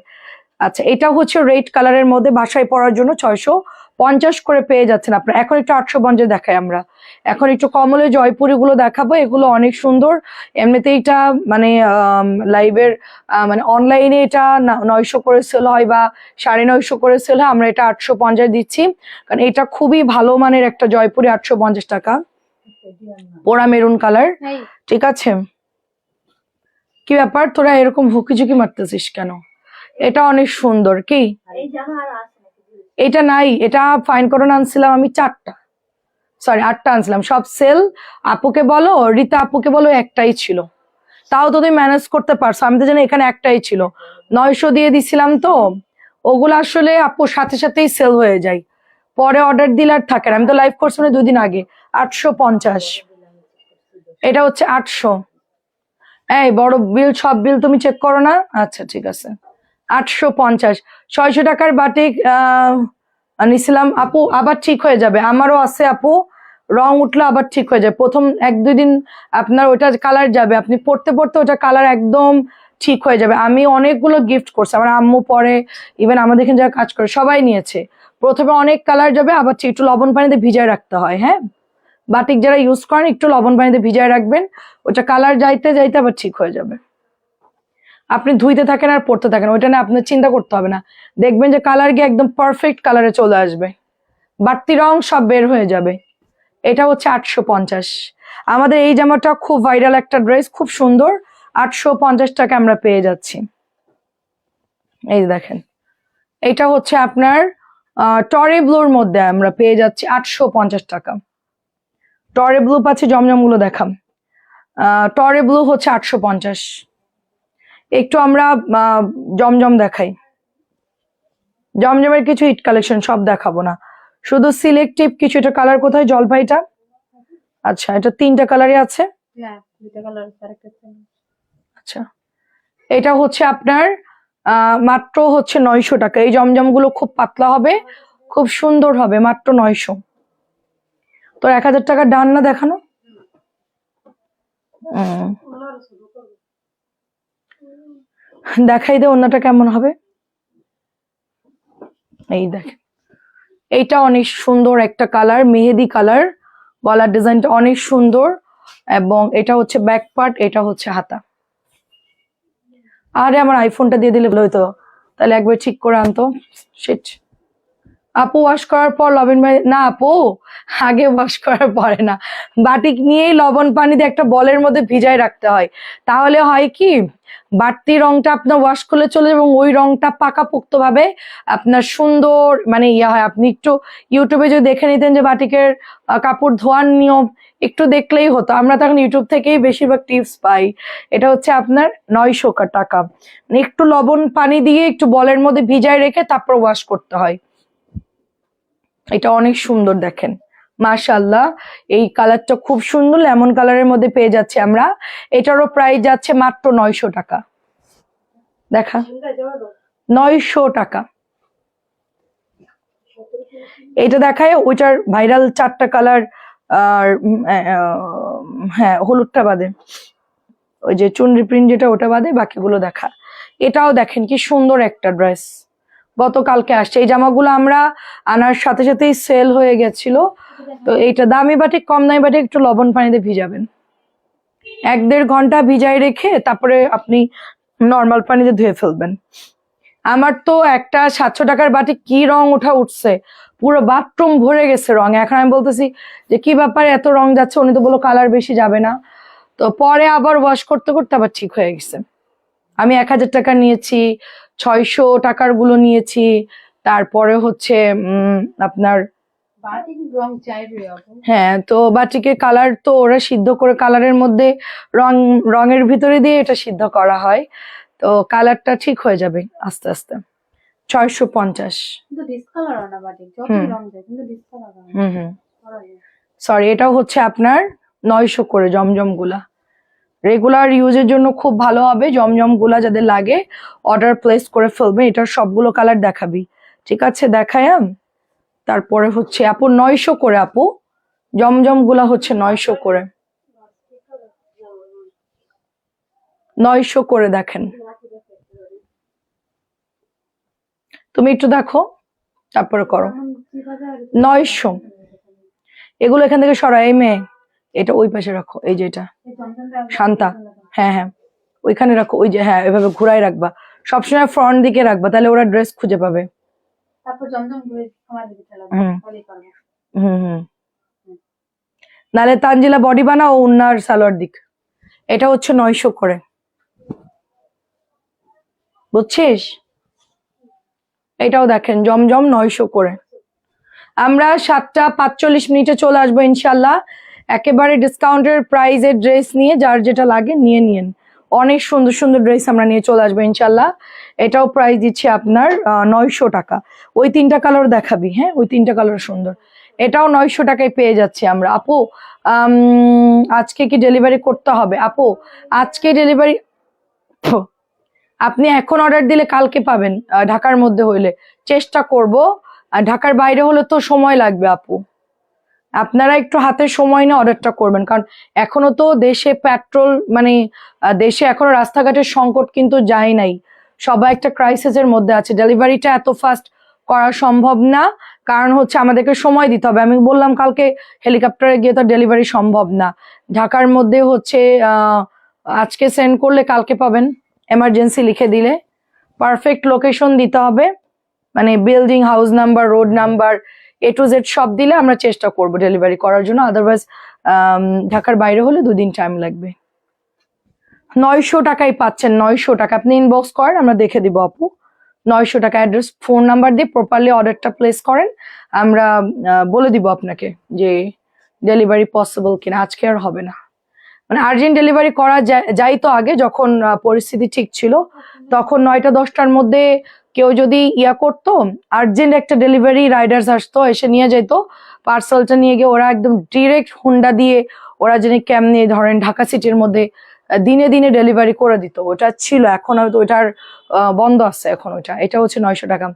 আচ্ছা এটা হচ্ছে রেড কালারের মধ্যে বাসায় পরার জন্য 650 করে পেয়ে যাচ্ছেন আপনারা। এখন একটু 850 দেখাই আমরা, এখন একটু কমলে জয়পুরি গুলো দেখাবো, এগুলো অনেক সুন্দর। এমনিতে এটা মানে লাইভের মানে অনলাইনে এটা 900 করে সেল হয়, বা 950 করে সেল হয়, আমরা এটা 850 দিচ্ছি, কারণ এটা খুবই ভালো মানের একটা জয়পুরি। 850 টাকা, পোড়া মেরুন কালার। ঠিক আছে, কি ব্যাপার তোরা এরকম হুকি ঝুঁকি মারতেছিস কেন? এটা অনেক সুন্দর। কি এটা নাই, এটা ফাইন করোনা আনছিলাম আমি 4টা, সরি 8টা আনছিলাম, সব সেল। আপুকে বলো, রীতা আপুকে বলো, একটাই ছিল। তাও তো তুমি ম্যানেজ করতে পারছো, আমি তো জানি এখানে একটাই ছিল, 900 দিয়ে দিছিলাম তো। ওগুলো আসলে আপু সাথে সাথেই সেল হয়ে যায়, পরে অর্ডার দিলে আর থাকে না। আমি তো লাইভ করছি না 2 দিন আগে। 850, এটা হচ্ছে 800। এই বড় বিল, সব বিল তুমি চেক করো না? আচ্ছা ঠিক আছে। 850, 600 টাকার বাটিক নিছিলাম আপু, আবার ঠিক হয়ে যাবে। আমারও আছে আপু, রং উঠলে আবার ঠিক হয়ে যাবে। প্রথম 1-2 দিন আপনার ওটা কালার যাবে, আপনি পড়তে পড়তে ওটা কালার একদম ঠিক হয়ে যাবে। আমি অনেকগুলো গিফট করছি, আমার আম্মু পরে, ইভেন আমাদের এখানে যারা কাজ করে সবাই নিয়েছে। প্রথমে অনেক কালার যাবে, আবার একটু লবণ পানিতে ভিজায় রাখতে হয়। হ্যাঁ, বাটিক যারা ইউজ করেন একটু লবণ পানিতে ভিজায় রাখবেন, ওটা কালার যাইতে যাইতে আবার ঠিক হয়ে যাবে। আপনি ধুইতে থাকেন আর পড়তে থাকেন, ওইটা নিয়ে আপনার চিন্তা করতে হবে না। দেখবেন যে কালার গিয়ে একদম পারফেক্ট কালারে চলে আসবে, বাড়তি রং সব বের হয়ে যাবে। এটা হচ্ছে 850। আমাদের এই জামাটা খুব ভাইরাল একটা ড্রেস, খুব সুন্দর। 850 টাকা আমরা পেয়ে যাচ্ছি। এই দেখেন, এটা হচ্ছে আপনার টরে ব্লুর মধ্যে আমরা পেয়ে যাচ্ছি 850 টাকা। টরে ব্লু পাচ্ছি, জমজম গুলো দেখাম। টরে ব্লু হচ্ছে 850। একটু আমরা জমজম দেখাই। জমজমের কিছু হিট কালেকশন, সব দেখাবো না, শুধু সিলেক্টিভ কিছু। এটা কালার কোথায়? জলপাইটা। আচ্ছা, এটা 3টা কালারই আছে। আচ্ছা, এটা হচ্ছে আপনার মাত্র হচ্ছে 900 টাকা। এই জমজম গুলো খুব পাতলা হবে, খুব সুন্দর হবে, মাত্র 900। তো 1000 টাকা ডান না দেখানো? দেখাই দে অন্যটা কেমন হবে। এই দেখেন, এইটা অনেক সুন্দর একটা কালার, মেহেদি কালার। গলার ডিজাইনটা অনেক সুন্দর, এবং এটা হচ্ছে ব্যাক পার্ট, এটা হচ্ছে হাতা। আরে আমার আইফোনটা দিয়ে দিলে ভালো হতো, তাহলে একবার ঠিক করে আনতো। শিট। আপু ওয়াশ করার পর লবণ পানি না আপু, আগে ওয়াশ করার পরে না, বাটিক নিয়েই লবণ পানি দিয়ে একটা বলের মধ্যে ভিজায় রাখতে হয়। তাহলে হয় কি, বাড়তি রংটা আপনার ওয়াশ করলে চলে, এবং ওই রংটা পাকাপোক্ত ভাবে আপনার সুন্দর মানে ইয়া হয়। আপনি একটু ইউটিউবে যদি দেখে নিতেন যে বাটিকের কাপড় ধোয়ার নিয়ম, একটু দেখলেই হতো। আমরা তখন ইউটিউব থেকেই বেশিরভাগ টিপস পাই। এটা হচ্ছে আপনার 900 টাকা। মানে একটু লবণ পানি দিয়ে একটু বলের মধ্যে ভিজায় রেখে তারপর ওয়াশ করতে হয়। এটা অনেক সুন্দর দেখেন, মাশাআল্লাহ। এই কালারটা খুব সুন্দর, লেমন কালারের মধ্যে পেয়ে যাচ্ছে আমরা। এটারও প্রাইস যাচ্ছে মাত্র 900 টাকা। দেখা, 900 টাকা। এটা দেখায় ওইটার ভাইরাল 4টা কালার। আর হ্যাঁ, হলুদটা বাদে, ওই যে চুনরি প্রিন্ট যেটা, ওটা বাদে বাকিগুলো দেখা। এটাও দেখেন কি সুন্দর একটা ড্রেস, গতকালকে আসছে। এই জামাগুলো আমরা আনার সাথে সাথেই সেল হয়ে গেছিল। তো এইটা দামি বাটিক, কম দামি বাটিক একটু লবণ পানিতে ভিজাবেন, 1-1.5 ঘন্টা ভিজাই রেখে তারপরে আপনি নর্মাল পানিতে ধুয়ে ফেলবেন। আমার তো একটা 700 টাকার বাটিক কি রং উঠছে, পুরো বাথরুম ভরে গেছে রং। এখন আমি বলতেছি যে কি ব্যাপারে এত রং যাচ্ছে, উনি তো বললো কালার বেশি যাবে না। তো পরে আবার ওয়াশ করতে করতে আবার ঠিক হয়ে গেছে। আমি 1000 টাকা নিয়েছি, 600 টাকার গুলো নিয়েছি, তারপরে হচ্ছে আপনার হ্যাঁ, তো বাটিকের কালার তো ওরা সিদ্ধ করে কালারের মধ্যে রঙের ভিতরে দিয়ে এটা সিদ্ধ করা হয়, তো কালারটা ঠিক হয়ে যাবে আস্তে আস্তে। 650। সরি, এটাও হচ্ছে আপনার 900 করে। জমজম গুলা রেগুলার ইউজের জন্য খুব ভালো হবে। জমজম গুলা যাদের লাগে অর্ডার প্লেস করে ফেলবে। এটার সবগুলো কালার দেখাবি, ঠিক আছে? দেখায় তারপরে হচ্ছে আপু 900 করে। আপু জমজম গুলা হচ্ছে 900 করে, 900 করে। দেখেন, তুমি একটু দেখো তারপরে করো। 900। এগুলো এখান থেকে সরাই। এই মেয়ে, এটা ওই পাশে রাখো, এই যে এটা শান্তা, হ্যাঁ হ্যাঁ ওইখানে রাখো। ওই যে হ্যাঁ, এভাবে ঘুরাই রাখবা, সবসময় ফ্রন্ট দিকে রাখবা, তাহলে ওরা ড্রেস খুঁজে পাবে। নালে তানজিলা বডি বানাও, উন্নার সালোয়ার দিক। এটা হচ্ছে 900 করে, বুঝছিস? এটাও দেখেন জমজম 900 করে। আমরা 7টা 45 চলে আসবো ইনশাল্লাহ, একেবারে ডিসকাউন্টের প্রাইজের ড্রেস নিয়ে। যার যেটা লাগে নিয়ে নিন, অনেক সুন্দর সুন্দর ড্রেস আমরা নিয়ে চলে আসবো ইনশাল্লাহ। এটাও প্রাইস দিচ্ছি আপনার 900 টাকা। ওই 3টা কালার দেখাবি, হ্যাঁ ওই 3টা কালার সুন্দর। এটাও 900 টাকায় পেয়ে যাচ্ছি আমরা। আপু আজকে কি ডেলিভারি করতে হবে? আপু আজকে ডেলিভারি আপনি এখন অর্ডার দিলে কালকে পাবেন, ঢাকার মধ্যে হইলে চেষ্টা করব। আর ঢাকার বাইরে হলে তো সময় লাগবে আপু। আপনারা একটু হাতে সময় নিয়ে অর্ডারটা করবেন, কারণ এখনো তো দেশে পেট্রোল মানে দেশে এখনো রাস্তাঘাটের সংকট কিন্তু যায় নাই। সবাই একটা ক্রাইসিসের মধ্যে আছে। ডেলিভারিটা এত ফাস্ট করা সম্ভব না, কারণ হচ্ছে আমাদেরকে সময় দিতে হবে। আমি বললাম কালকে হেলিকপ্টারে গিয়ে তো ডেলিভারি সম্ভব না। ঢাকার মধ্যে হচ্ছে আজকে সেন্ড করলে কালকে পাবেন, এমার্জেন্সি লিখে দিলে। পারফেক্ট লোকেশন দিতে হবে, মানে building, house number, road number, A to Z সব দিলে আমরা চেষ্টা করব ডেলিভারি করার জন্য। আদারওয়াইজ ঢাকার বাইরে হলে 2 দিন টাইম লাগবে। 900 টাকায় পাচ্ছেন, 900 টাকা। আপনি ইনবক্স করেন, আমরা দেখে দিব আপু। 900 টাকা। অ্যাড্রেস, ফোন নাম্বার দিয়ে প্রপারলি অর্ডারটা প্লেস করেন, আমরা বলে দিব আপনাকে যে ডেলিভারি পসিবল কিনা। আজকে আর হবে না, মানে আর্জেন্ট ডেলিভারি করা যাইতো আগে, যখন পরিস্থিতি ঠিক ছিল তখন 9টা 10টার মধ্যে কেউ যদি ইয়া করতো, আর্জেন্ট একটা ডেলিভারি রাইডার্স আসতো, এসে নিয়ে যেত পার্সেলটা, নিয়ে গিয়ে ওরা একদম ডিরেক্ট হুন্ডা দিয়ে ওরা যিনি কেমনি ধরেন ঢাকা সিটির মধ্যে দিনে দিনে ডেলিভারি করে দিত। ওটা ছিল, এখন হয়তো ওইটার বন্ধ আছে এখন ওইটা। এটা হচ্ছে 900 টাকা।